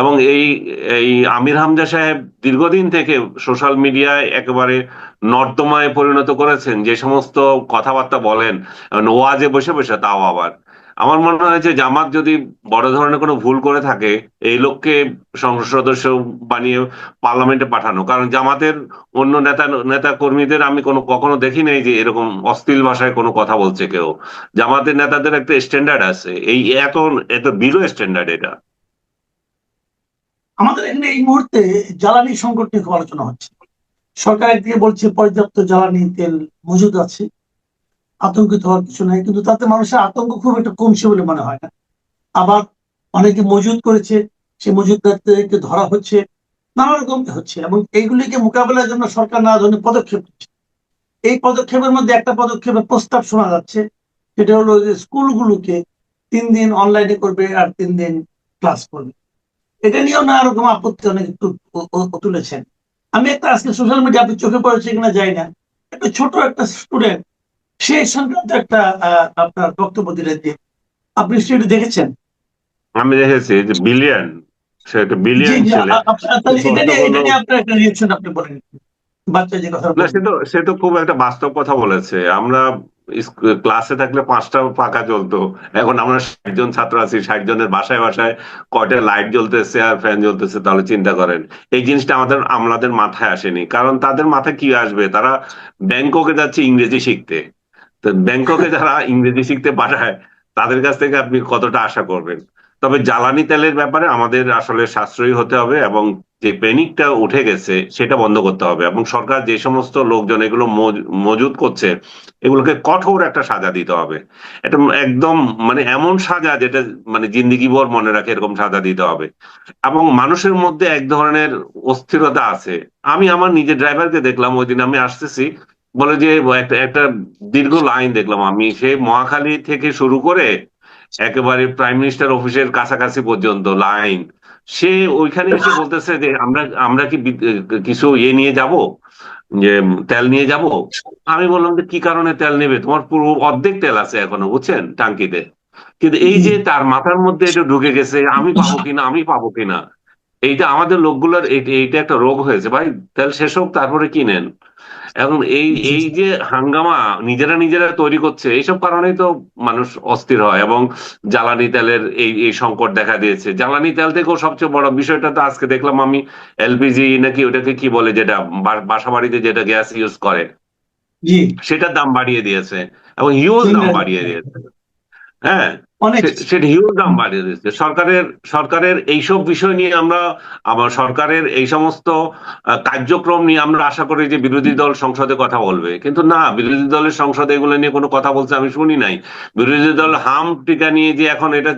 এবং এই এই আমির হামজা সাহেব দীর্ঘদিন থেকে সোশ্যাল মিডিয়ায় একেবারে নর্দমায় পরিণত করেছেন, যে সমস্ত কথাবার্তা বলেন ওয়াজে বসে বসে, তাও আবার। আমার মনে হয় যে জামাত যদি বড় ধরনের কোনো ভুল করে থাকে, এই লোককে সংসদ সদস্য বানিয়ে পার্লামেন্টে পাঠানো। কারণ জামাতের অন্য নেতা কর্মীদের আমি কখনো দেখি নাই যে এরকম অশ্লীল ভাষায় কোনো কথা বলছে কেউ। জামাতের নেতাদের একটা স্ট্যান্ডার্ড আছে, এই এত এত বিলো স্ট্যান্ডার্ড এটা। আমাদের এখানে এই মুহূর্তে জ্বালানি সংকট নিয়ে খুব আলোচনা হচ্ছে। সরকার একদিকে বলছে পর্যাপ্ত জ্বালানি তেল মজুদ আছে, আতঙ্কিত হওয়ার কিছু নাই, কিন্তু তাতে মানুষের আতঙ্ক খুব একটা কমছে বলে মনে হয় না। আবার অনেকে মজুদ করেছে, সে মজুদদারদেরকে ধরা হচ্ছে, নানা রকম হচ্ছে, এবং এইগুলিকে মোকাবেলার জন্য সরকার নানা ধরনের পদক্ষেপ নিচ্ছে। এই পদক্ষেপের মধ্যে একটা পদক্ষেপের প্রস্তাব শোনা যাচ্ছে, সেটা হলো যে স্কুলগুলোকে 3 দিন অনলাইনে করবে আর 3 দিন ক্লাস করবে। এটা নিয়েও নানা রকম আপত্তি অনেক তুলেছেন। আমি একটা আজকে সোশ্যাল মিডিয়া, আপনি চোখে পড়েছে কিনা যাই না, একটা ছোট একটা স্টুডেন্ট সেই সংক্রান্ত একটা আপনার বক্তব্য দিলেন, যে আপনি সেটা দেখেছেন। আমি দেখেছি যে বিলিয়ন, সে একটা জি বিলিয়ন জি ছেলে। তাহলে প্রশ্ন এটা করলো, নিয়ে আপনার একটা রিয়েকশন আপনি বলেন, বাচ্চা যে কথা না, বললেন। সে তো খুব একটা বাস্তব কথা বলেছে। আমরা ক্লাসে থাকলে 5টা পাখা জ্বলতো, এখন আমরা 60 জন ছাত্র আছি, 60 জনের বাসায় বাসায় কয়টা লাইট জ্বলতেছে আর ফ্যান জ্বলতেছে, তাহলে চিন্তা করেন। এই জিনিসটা আমাদের মাথায় আসেনি, কারণ তাদের মাথায় কি আসবে? তারা ব্যাংককে যাচ্ছে ইংরেজি শিখতে। তো ব্যাংককে যারা ইংরেজি শিখতে পাঠায়, তাদের কাছ থেকে আপনি কতটা আশা করবেন? তবে জ্বালানি তেলের ব্যাপারে আমাদের আসলে সাশ্রয়ী হতে হবে, এবং যে প্যানিকটা উঠে গেছে সেটা বন্ধ করতে হবে, এবং সরকার যে সমস্ত লোকজন এগুলো মজুদ করছে এগুলোকে কঠোর একটা সাজা দিতে হবে। এটা একদম মানে এমন সাজা যেটা মানে জিন্দেগিভর মনে রাখে, এরকম সাজা দিতে হবে। এবং মানুষের মধ্যে এক ধরনের অস্থিরতা আছে। আমি আমার নিজের ড্রাইভারকে দেখলাম, ওই দিন আমি আসতেছি, বলে যে একটা একটা দীর্ঘ লাইন দেখলাম আমি, সে মহাখালী থেকে শুরু করে একেবারে প্রাইম মিনিস্টার অফিসের কাছাকাছি পর্যন্ত লাইন। সে ওইখানে এসে বলতেছে যে আমরা আমরা কি কিছু নিয়ে যাব, যে তেল নিয়ে যাব। আমি বললাম যে কি কারণে তেল নেবে, তোমার পুরো অর্ধেক তেল আছে এখনো, বুঝছেন, টাঙ্কিতে। কিন্তু এই যে তার মাথার মধ্যে এটা ঢুকে গেছে, আমি পাবো কিনা, আমি পাবো কিনা। এইটা আমাদের লোকগুলোর এইটা একটা রোগ হয়েছে ভাই, তেল শেষ হোক তারপরে কিনেন। এখন এই জি, এই যে হাঙ্গামা নিজেরা নিজেরা তৈরি করছে, এইসব কারণেই তো মানুষ অস্থির হয়। এবং জ্বালানি তেলের এই সংকট দেখা দিয়েছে। জ্বালানি তেল থেকেও সবচেয়ে বড় বিষয়টা তো আজকে দেখলাম আমি, এলপিজি নাকি ওটাকে কি বলে, যেটা বাসা বাড়িতে যেটা গ্যাস ইউজ করে, জি, সেটার দাম বাড়িয়ে দিয়েছে, এবং হিউজ দাম সিলিন্ডার বাড়িয়ে দিয়েছে। হ্যাঁ, অনেক। সেটা হিউজ দাম বাড়িয়ে দিচ্ছে। সরকারের সরকারের এইসব বিষয় নিয়ে আমরা, আবার সরকারের এই সমস্ত কার্যক্রম নিয়ে আমরা আশা করি যে বিরোধী দল সংসদে কথা বলবে, কিন্তু না, বিরোধী দলের সংসদে এগুলো নিয়ে কোনো কথা বলছে আমি শুনি নাই। বিরোধী দল হাম টিকা নিয়ে যে এখন এটা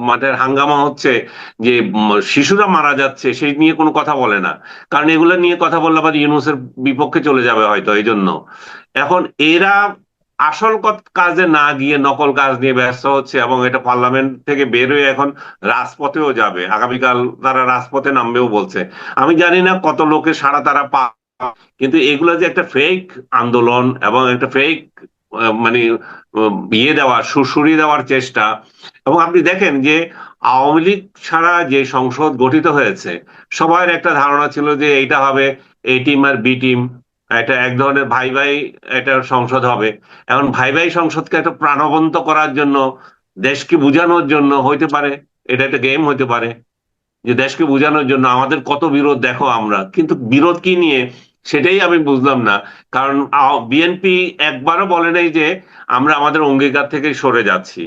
মাঠের হাঙ্গামা হচ্ছে, যে শিশুরা মারা যাচ্ছে, সেই নিয়ে কোনো কথা বলে না। কারণ এগুলো নিয়ে কথা বললে আবার ইউনূসের বিপক্ষে চলে যাবে হয়তো, এই জন্য এখন এরা আসল কাজে না গিয়ে নকল কাজ নিয়ে ব্যস্ত হচ্ছে, এবং এটা পার্লামেন্ট থেকে বের হয়ে এখন রাজপথেও যাবে। আগামীকাল তারা রাজপথে নামবেও বলছে। আমি জানি না কত লোকের সাড়া তারা কিন্তু এগুলো যে একটা ফেক আন্দোলন এবং একটা ফেক মানে দেওয়া, সুড়সুড়ি দেওয়ার চেষ্টা। এবং আপনি দেখেন যে আওয়ামী লীগ ছাড়া যে সংসদ গঠিত হয়েছে, সবার একটা ধারণা ছিল যে এইটা হবে এ টিম আর বি টিম, এটা এক ধরনের ভাই ভাই এটা সংসদ হবে। এখন ভাই ভাই সংসদকে একটা প্রাণবন্ত করার জন্য, দেশকে বুঝানোর জন্য হইতে পারে, এটা একটা গেম হইতে পারে, যে দেশকে বোঝানোর জন্য আমাদের কত বিরোধ দেখো আমরা, কিন্তু বিরোধ কি নিয়ে সেটাই আমি বুঝলাম না। কারণ বিএনপি একবারও বলে নাই যে আমরা আমাদের অঙ্গীকার থেকে সরে যাচ্ছি।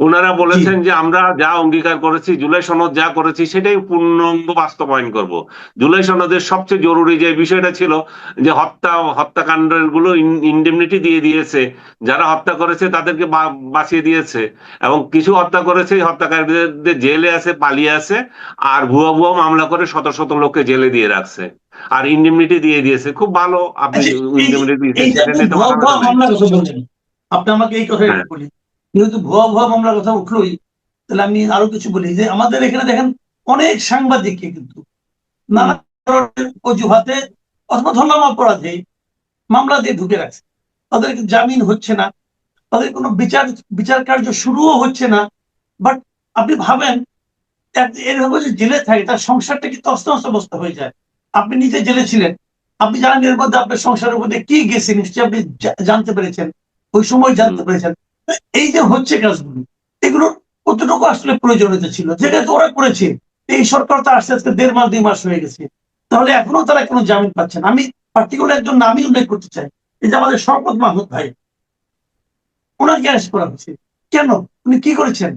ওনারা জি, বলেছেন যে আমরা যা অঙ্গীকার করেছি, জুলাই সনদ যা করেছি সেটাই পূর্ণাঙ্গ বাস্তবায়ন করব। জুলাই সনদের সবচেয়ে জরুরি যে বিষয়টা ছিল, যে হত্যাকাণ্ডের গুলো ইন্ডেমনিটি দিয়ে দিয়েছে, যারা হত্যা করেছে তাদেরকে বাঁচিয়ে দিয়েছে, এবং কিছু হত্যা করেছে হত্যাকারীদের জেলে আছে, পালিয়ে আছে, আর ভুয়া ভুয়া মামলা করে শত শত লোককে জেলে দিয়ে রাখছে, আর ইন্ডেমনিটি দিয়ে দিয়েছে। খুব ভালো, আপনি আচ্ছা। এই ইন্ডেমনিটি দিয়েছেন, এই যে সেটা আপনি নিয়ে তো ভুয়া মাথা ভুয়া ব্যথা নাই। মামলার কথা বললেন, আপনি আমাকে এই কথা হ্যাঁ। বলি, যেহেতু ভুয়া ভুয়া মামলার কথা উঠলোই, তাহলে আমি আরো কিছু বলি যে আমাদের এখানে দেখেন অনেক সাংবাদিককে কিন্তু নানা হুম। ধরনের অজুহাতে অথবা ধর্ম অপরাধে মামলা দিয়ে ঢুকে রাখছে। তাদেরকে জামিন হচ্ছে না, তাদের কোনো বিচার কার্য শুরুও হচ্ছে না। বাট আপনি ভাবেন, এরভাবে যে জেলে থাকে তার সংসারটা কি তছনছ অবস্থা হয়ে যায়। আপনি নিজে জেলে ছিলেন, আপনি জানেন এর মধ্যে আপনার সংসারের মধ্যে কি গেছে, নিশ্চয়ই আপনি জানতে পেরেছেন, ওই সময় জানতে হুম। পেরেছেন। তো এই যে হচ্ছে কাজগুলো, এগুলোর কতটুকু আসলে প্রয়োজনীয়তা ছিল, যেটা তো ওরা করেছে। এই সরকার তো আসতে আজকে 1.5 মাস 2 মাস হয়ে গেছে, তাহলে এখনো তারা কোনো জামিন পাচ্ছে না। আমি পার্টিকুলার একজন নামই উল্লেখ করতে চাই, এই যে আমাদের শওকত মাহমুদ ভাই, ওনাকে অ্যারেস্ট করা হচ্ছে কেন? উনি কি করেছেন?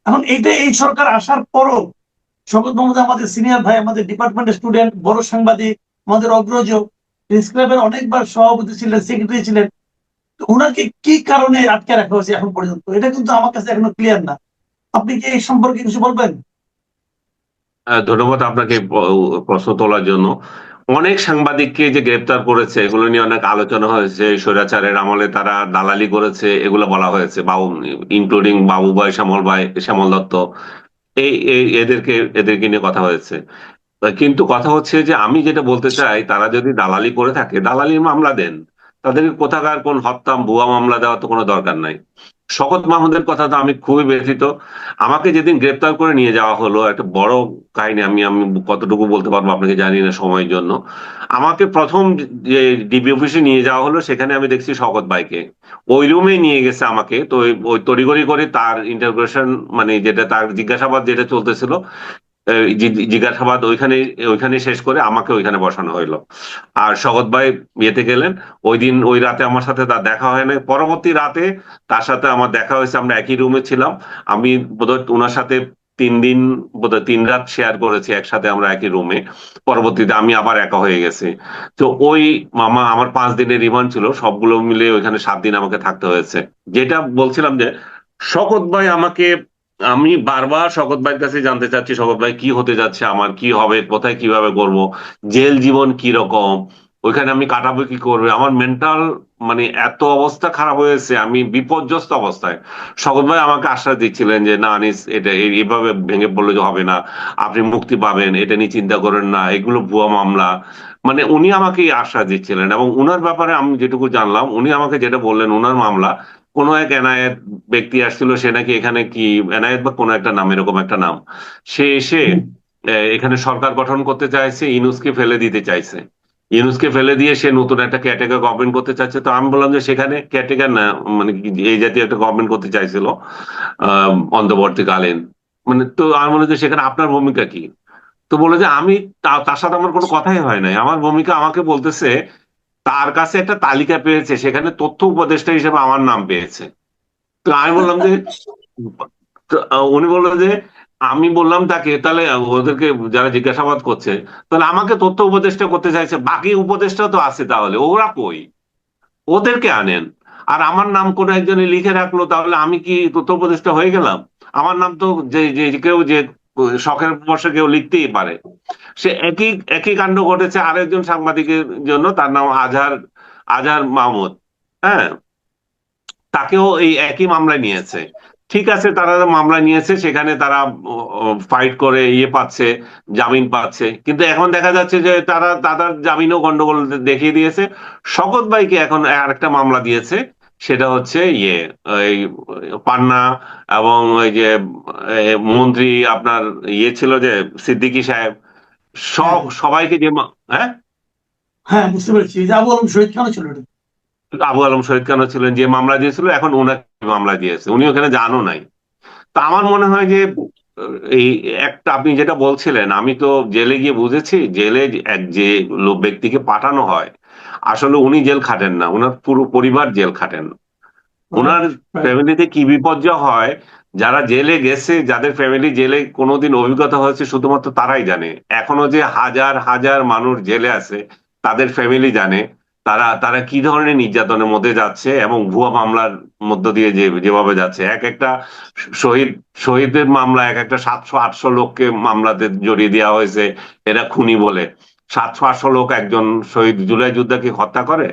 এখন এইটা এই সরকার আসার পরও শওকত মাহমুদ আমাদের সিনিয়র ভাই, আমাদের ডিপার্টমেন্টের স্টুডেন্ট, বড় সাংবাদিক, আমাদের অগ্রজ, প্রেস ক্লাবের অনেকবার সভাপতি ছিলেন, সেক্রেটারি ছিলেন। তো ওনাকে কি কারণে আটকে রাখা হয়েছে এখন পর্যন্ত, এটা কিন্তু আমার কাছে এখনো ক্লিয়ার না। আপনি কি এই সম্পর্কে কিছু বলবেন? ধন্যবাদ আপনাকে প্রশ্ন তোলার জন্য। অনেক সাংবাদিককে যে গ্রেপ্তার করেছে, এগুলো নিয়ে অনেক আলোচনা হয়েছে। স্বৈরাচারের আমলে তারা দালালি করেছে, এগুলো বলা হয়েছে, বাবু ইনক্লুডিং বাবু ভাই, শ্যামল ভাই, শ্যামল দত্ত, এদেরকে নিয়ে কথা হয়েছে। কিন্তু কথা হচ্ছে যে আমি যেটা বলতে চাই, তারা যদি দালালি করে থাকে, দালালির মামলা দেন। তাদেরকে কোথাকার কোন হত্যা ভুয়া মামলা দেওয়া তো কোনো দরকার নাই। শওকত মাহমুদের কথা তো আমি খুবই ব্যথিত। আমাকে যেদিন গ্রেপ্তার করে নিয়ে যাওয়া হলো, একটা বড় কাহিনী, আমি আমি কতটুকু বলতে পারবো আপনাকে জানি না সময়ের জন্য। আমাকে প্রথম যে ডিবি অফিসে নিয়ে যাওয়া হলো, সেখানে আমি দেখছি শওকত ভাইকে। ওই রুমে নিয়ে গেছে আমাকে, তো ওই তড়িঘড়ি করে তার ইন্টারোগেশন, মানে যেটা তার জিজ্ঞাসাবাদ যেটা চলতেছিল, জিজ্ঞাসাবাদ ওইখানে ওইখানে শেষ করে আমাকে ওইখানে বসানো হইলো। আর শওকত ভাই ইয়েতে গেলেন। ওই দিন ওই রাতে আমার সাথে তার দেখা হয় নাই। পরবর্তী রাতে তার সাথে আমার দেখা হয়েছে, আমরা একই রুমে ছিলাম। আমি বোধহয় ওনার সাথে 3 দিন বোধহয় 3 রাত শেয়ার করেছি একসাথে আমরা একই রুমে। পরবর্তীতে আমি আবার একা হয়ে গেছি। তো ওই মামা আমার 5 দিনের রিমান্ড ছিল, সবগুলো মিলে ওইখানে 7 দিন আমাকে থাকতে হয়েছে। যেটা বলছিলাম যে শওকত ভাই আমাকে, আমি বারবার শওকত ভাইয়ের কাছে জানতে চাচ্ছি, শওকত ভাই কি হতে যাচ্ছে, আমার কি হবে, কোথায় কিভাবে করব, জেল জীবন কি রকম, ওইখানে আমি কাটাবো কি করবে, আমার মেন্টাল মানে এত অবস্থা খারাপ হয়েছে, আমি বিপর্যস্ত অবস্থায়। শওকত ভাই আমাকে আশ্বাস দিচ্ছিলেন যে না আনিস, এটা এইভাবে ভেঙে পড়লে যে হবে না, আপনি মুক্তি পাবেন, এটা নিয়ে চিন্তা করেন না, এগুলো ভুয়া মামলা। মানে উনি আমাকে এই আশ্বাস দিচ্ছিলেন, এবং উনার ব্যাপারে আমি যেটুকু জানলাম, উনি আমাকে যেটা বললেন, উনার মামলা কোন এক এনায়েত ব্যক্তি আসছিল, সে নাকি এখানে কি এনায়েত বা কোন একটা নাম, এরকম একটা নাম, সে এসে হুম। এখানে সরকার গঠন করতে চাইছে, ইউনূসকে ফেলে দিতে চাইছে। ইউনূসকে ফেলে দিয়ে সে নতুন একটা ক্যাটেগরি গভর্নমেন্ট করতে চাচ্ছে। তো আমি বললাম যে সেখানে ক্যাটেগরি না, মানে এই জাতীয় একটা গভর্নমেন্ট করতে চাইছিল অন্তর্বর্তীকালীন। মানে তো আমি মনে হচ্ছে সেখানে আপনার ভূমিকা কি? তো বলে যে আমি তার সাথে আমার কোনো কথাই হয় নাই। আমার ভূমিকা আমাকে বলতেছে তার কাছে একটা তালিকা পেয়েছে, সেখানে তথ্য উপদেষ্টা হিসেবে আমার নাম পেয়েছে। তো আমি বললাম যে, তো উনি বললো যে, আমি বললাম তাকে তাহলে ওদেরকে যারা জিজ্ঞাসাবাদ করছে, তাহলে আমাকে তথ্য উপদেষ্টা করতে চাইছে, বাকি উপদেষ্টা তো আছে, তাহলে ওরা কই, ওদেরকে আনেন। আর আমার নাম কোনো একজনে লিখে রাখলো, তাহলে আমি কি তথ্য উপদেষ্টা হয়ে গেলাম? আমার নাম তো যে যে কেউ যে শখের বশে কেউ লিখতেই পারে। সে একই একই কাণ্ড ঘটেছে আরেকজন সাংবাদিকের জন্য, তার নাম আজহার, আজহার মাহমুদ। হ্যাঁ, তাকেও এই একই মামলায় নিয়েছে। ঠিক আছে, তারা মামলা নিয়েছে, সেখানে তারা ফাইট করে ইয়ে পাচ্ছে, জামিন পাচ্ছে, কিন্তু এখন দেখা যাচ্ছে যে তারা তাদের জামিনও গন্ডগোল দেখিয়ে দিয়েছে। শওকত ভাইকে এখন আরেকটা মামলা দিয়েছে, সেটা হচ্ছে ইয়ে, এই পান্না এবং ওই যে মন্ত্রী আপনার ইয়ে ছিল যে সিদ্দিকী সাহেব, হ্যাঁ, সব সবাইকে যে হ্যাঁ, হ্যাঁ, বুঝতে পেরেছি। এই যে আবু আলম শহীদ কেন ছিল এটা? আবু আলম শহীদ খান ছিলেন যে মামলা দিয়েছিল, এখন ওনাকে মামলা দিয়েছে, উনি ওখানে জানো নাই। তা আমার মনে হয় যে এই একটা আপনি যেটা বলছিলেন, আমি তো জেলে গিয়ে বুঝেছি, জেলে এক যে লোক ব্যক্তিকে পাঠানো হয়, আসলে উনি জেল খাটেন না, ওনার পুরো পরিবার জেল খাটেন। ওনার রাইট, রাইট। ফ্যামিলিতে কি বিপর্যয় হয়, যারা জেলে গেছে, যাদের ফ্যামিলি জেলে কোনোদিন অভিজ্ঞতা হয়েছে, শুধুমাত্র তারাই জানে। এখনো যে হাজার হাজার মানুষ জেলে আছে, তাদের ফ্যামিলি জানে তারা তারা কি ধরনের নির্যাতনের মধ্যে যাচ্ছে, এবং ভুয়া মামলার মধ্য দিয়ে যে যেভাবে যাচ্ছে। এক একটা শহীদ, শহীদের মামলা এক একটা 700-800 লোককে মামলাতে জড়িয়ে দেওয়া হয়েছে, এরা খুনি বলে। 700-800 লোক একজন শহীদ জুলাই যোদ্ধাকে হত্যা করে।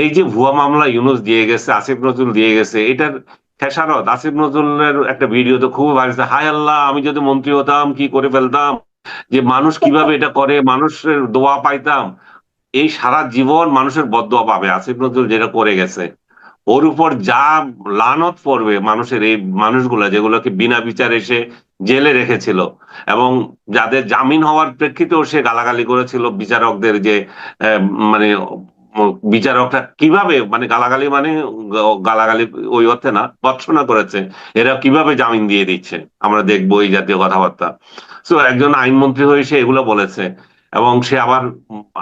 এই যে ভুয়া মামলা ইউনূস দিয়ে গেছে, আসিফ নজরুল দিয়ে গেছে, এটার খেসারত আসিফ নজরুলের একটা ভিডিও তো খুব ভাইরাল, হায় আল্লাহ আমি যদি মন্ত্রী হতাম কি করে ফেলতাম, যে মানুষ কিভাবে এটা করে, মানুষের দোয়া পাইতাম। এই সারা জীবন মানুষের বদদোয়া পাবে আসিফ নজরুল যেটা করে গেছে। ওর উপর যা লানত পড়বে মানুষের, এই মানুষগুলা যেগুলোকে বিনা বিচারে সে জেলে রেখেছিল, এবং যাদের জামিন হওয়ার প্রেক্ষিতেও সে গালাগালি করেছিল বিচারকদের, যে আহ, মানে বিচারকরা কিভাবে, মানে গালাগালি মানে গালাগালি ওই অর্থে না, ভর্ৎসনা করেছে, এরা কিভাবে জামিন দিয়ে দিচ্ছে, আমরা দেখবো এই জাতীয় কথাবার্তা। তো একজন আইনমন্ত্রী হয়ে সে এগুলো বলেছে, এবং সে আবার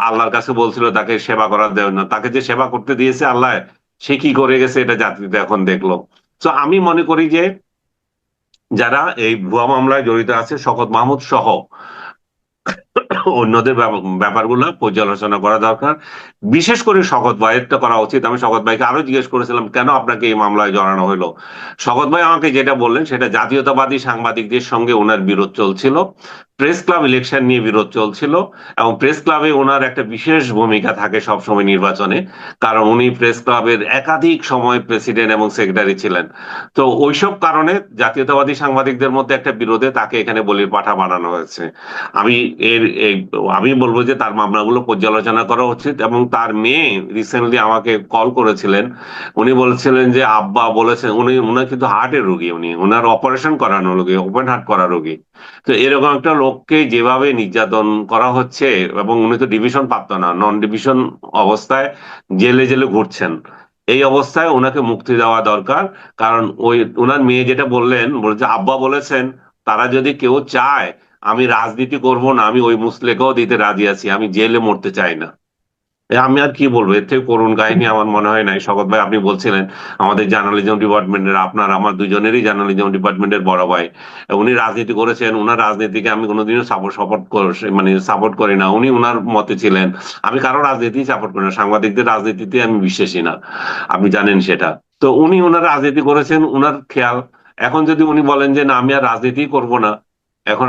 আল্লাহর কাছে বলছিল তাকে সেবা করার দেয় না, তাকে যে সেবা করতে দিয়েছে আল্লাহ, সে কি করে গেছে এটা জাতিতে এখন দেখলো। তো আমি মনে করি যে যারা এই ভুয়া মামলায় জড়িত আছে, শওকত মাহমুদ সহ অন্যদের ব্যাপারগুলো পর্যালোচনা করা দরকার। বিশেষ করে শওকত ভাইয়েরটা করা উচিত। আমি শওকত ভাইকে আরো জিজ্ঞেস করেছিলাম কেন আপনাকে এই মামলায় জড়ানো হলো। শওকত ভাই আমাকে যেটা বললেন, সেটা জাতীয়তাবাদী সাংবাদিকদের সঙ্গে ওনার বিরোধ চলছিল, প্রেস ক্লাব ইলেকশন নিয়ে বিরোধ চলছিল, এবং প্রেস ক্লাবে ওনার একটা বিশেষ ভূমিকা থাকে সবসময় নির্বাচনে, কারণ উনি প্রেস ক্লাবের একাধিক সময় প্রেসিডেন্ট এবং সেক্রেটারি ছিলেন। তো ওইসব কারণে জাতীয়তাবাদী সাংবাদিকদের মধ্যে একটা বিরোধে তাকে এখানে বলির পাঠা বানানো হয়েছে। আমি আমি বলবো যে তার মামলাগুলো পর্যালোচনা করা উচিত। এবং তার মেয়ে রিসেন্টলি আমাকে কল করেছিলেন, উনি বলছিলেন যে আব্বা বলেছেন, উনার কিন্তু হার্টের রোগী, উনার অপারেশন করানো রোগী, ওপেন হার্ট করা রোগী। তো এরকম একটা লোককে যেভাবে নির্যাতন করা হচ্ছে, এবং উনি তো ডিভিশন প্রাপ্ত না, নন ডিভিশন অবস্থায় জেলে জেলে ঘুরছেন, এই অবস্থায় ওনাকে মুক্তি দেওয়া দরকার। কারণ ওই ওনার মেয়ে যেটা বললেন, বলেছে আব্বা বলেছেন তারা যদি কেউ চায় আমি রাজনীতি করব না, আমি ওই মুসলেখাও দিতে রাজি আছি, আমি জেলে মরতে চাই না। আমি আর কি বলবো, এর থেকে করুণ কাহিনী আমার মনে হয় নাই। শওকত ভাই, আপনি বলছিলেন আমাদের জার্নালিজম ডিপার্টমেন্টের, আপনার আমার দুজনেরই জার্নালিজম ডিপার্টমেন্টের বড় ভাই, উনি রাজনীতি করেছেন, উনার রাজনীতিকে আমি কোনোদিনও সাপোর্ট করি না। উনি উনার মতে ছিলেন, আমি কারো রাজনীতি সাপোর্ট করি না, সাংবাদিকদের রাজনীতিতে আমি বিশ্বাসী না, আপনি জানেন সেটা। তো উনি ওনার রাজনীতি করেছেন, উনার খেয়াল। এখন যদি উনি বলেন যে না আমি আর রাজনীতি করব না, এখন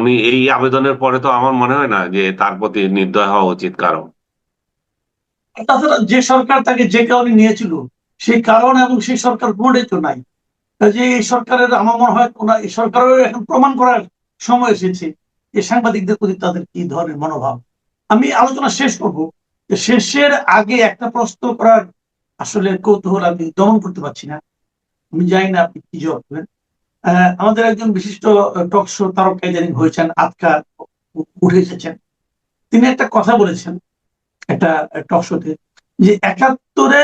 উনি এই আবেদনের পরে তো আমার মনে হয় না যে তার প্রতি নির্দয় হওয়া উচিত কারণ। তাছাড়া যে সরকার তাকে যে কারণে নিয়েছিল, সেই কারণ এবং সেই সরকার কোনটাই তো নাই। কাজে এই সরকারের আমার মনে হয় এই সরকারের এখন প্রমাণ করার সময় এসেছে যে সাংবাদিকদের প্রতি তাদের কি ধরনের মনোভাব। আমি আলোচনা শেষ করব, যে শেষের আগে একটা প্রশ্ন করার আসলে কৌতূহল আমি দমন করতে পারছি না। আমি জানি না আপনি কি জবাব দেবেন। আমাদের একজন বিশিষ্ট টক শো তারকা ইদানিং হয়েছেন, আজকাল উঠে এসেছেন। তিনি একটা কথা বলেছেন একটা টক শোতে, যে ৭১-এ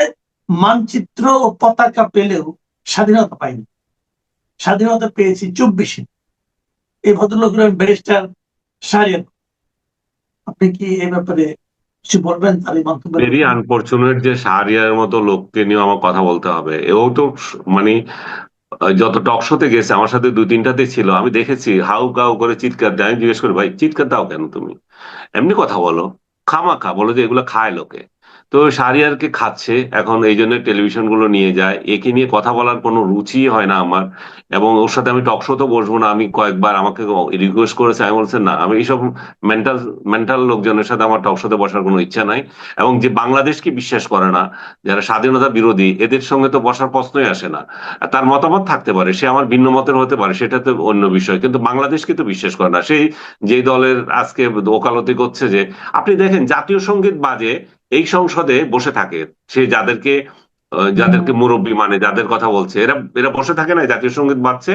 মানচিত্র ও পতাকা পেলেও স্বাধীনতা পাইনি, স্বাধীনতা পেয়েছি ২৪-এ। এই ভদ্রলোক হলেন ব্যারিস্টার শাহরিয়ার। আপনি কি এই ব্যাপারে কিছু বলবেন, তার এই মন্তব্য? ভেরি আনফরচুনেট যে শাহরিয়ার মতো লোককে নিয়ে আমার কথা বলতে হবে। এও তো মানে যত টক শোতে গেছে আমার সাথে ২-৩টাতে ছিল, আমি দেখেছি হাউ কাউ করে চিৎকার দেয়। আমি জিজ্ঞেস করি, ভাই চিৎকার দাও কেন তুমি? এমনি কথা বলো, খামাখা বলো যে এগুলো খায় লোকে। তো শাহরিয়ারকে খাচ্ছে, এখন এই জন্য টেলিভিশন গুলো নিয়ে যায়। একে নিয়ে কথা বলার কোনো রুচি হয় না আমার, এবং ওর সাথে আমি টক শোতে বসবো না। আমি কয়েকবার আমাকে রিকোয়েস্ট করেছে, আমি বলছি না, আমি এইসব মেন্টাল মেন্টাল লোকজনের সাথে আমার টক শোতে বসার কোনো ইচ্ছা নাই। এবং যে বাংলাদেশকে বিশ্বাস করে না, যারা স্বাধীনতা বিরোধী, এদের সঙ্গে তো বসার প্রশ্নই আসে না। তার মতামত থাকতে পারে, সে আমার ভিন্ন মতের হতে পারে, সেটা তো অন্য বিষয়, কিন্তু বাংলাদেশকে তো বিশ্বাস করে না। সেই যে দলের আজকে ওকালতি করছে, যে আপনি দেখেন জাতীয় সঙ্গীত বাজে এই সংসদে বসে থাকে, সে যাদেরকে মুরব্বী মানে যাদের কথা বলছে, এরা এরা বসে থাকে না, জাতীয় সঙ্গীত বাজছে,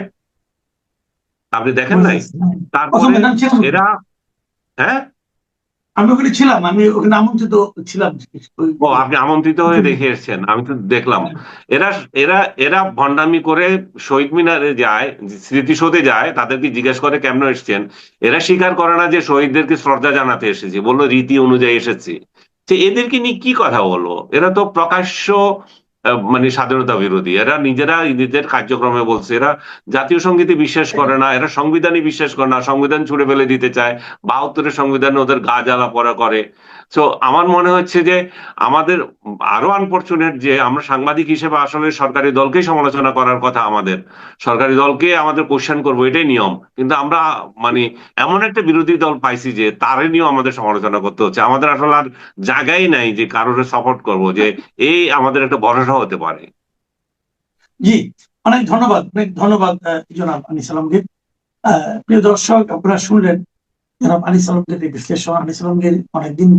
আপনি দেখেন নাই? তারপরে এরা, হ্যাঁ, আমি ওখানে ছিলাম, আমি ওখানে আমন্ত্রিত ছিলাম। ও আপনি আমন্ত্রিত হয়ে দেখে এসেছেন, আমি তো দেখলাম। এরা এরা এরা ভণ্ডামি করে শহীদ মিনারে যায়, স্মৃতিসৌধে যায়, তাদেরকে জিজ্ঞেস করে কেমন এসেছেন, এরা স্বীকার করে না যে শহীদদেরকে শ্রদ্ধা জানাতে এসেছি, বললো রীতি অনুযায়ী এসেছি। যে এদেরকে নিয়ে কি কথা বলবো? এরা তো প্রকাশ্য মানে স্বাধীনতা বিরোধী। এরা নিজেরা নিজেদের কার্যক্রমে বলছে, এরা জাতীয় সঙ্গীতে বিশ্বাস করে না, এরা সংবিধানে বিশ্বাস করে না, সংবিধান ছুড়ে ফেলে দিতে চায়, ৭২-এর সংবিধানে ওদের গা জ্বালা পড়া করে। তো আমার মনে হচ্ছে যে আমাদের আরো আনফরচুনেট যে আমরা সাংবাদিক হিসেবে আসলে সরকারি দলকেই সমালোচনা করার কথা, আমাদের সরকারি দলকে আমাদের কোশ্চেন করবো, এটাই নিয়ম। কিন্তু আমরা মানে এমন একটা বিরোধী দল পাইছি যে তারে নিয়েও আমাদের সমালোচনা করতে হচ্ছে। আমাদের আসলে আর জায়গাই নাই যে কারোর সাপোর্ট করব, যে এই আমাদের একটা ভরসা হতে পারে। জি, অনেক ধন্যবাদ, অনেক ধন্যবাদ জনাব আনিস আলমগীর। প্রিয় দর্শক, আপনারা শুনলেন জনাব আনিস আলমগীর এই বিশ্লেষণ। আনিস আলমগীর অনেকদিন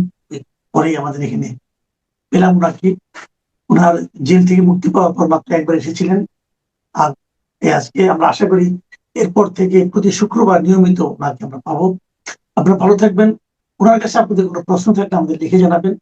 পরেই আমাদের এখানে পেলাম ওনাকে। ওনার জেল থেকে মুক্তি পাওয়ার পর মাত্র একবার এসেছিলেন, আর আজকে আমরা আশা করি এরপর থেকে প্রতি শুক্রবার নিয়মিত ওনাকে আমরা পাবো। আপনারা ভালো থাকবেন। ওনার কাছে আপনাদের কোনো প্রশ্ন থাকলে আমাদের লিখে জানাবেন।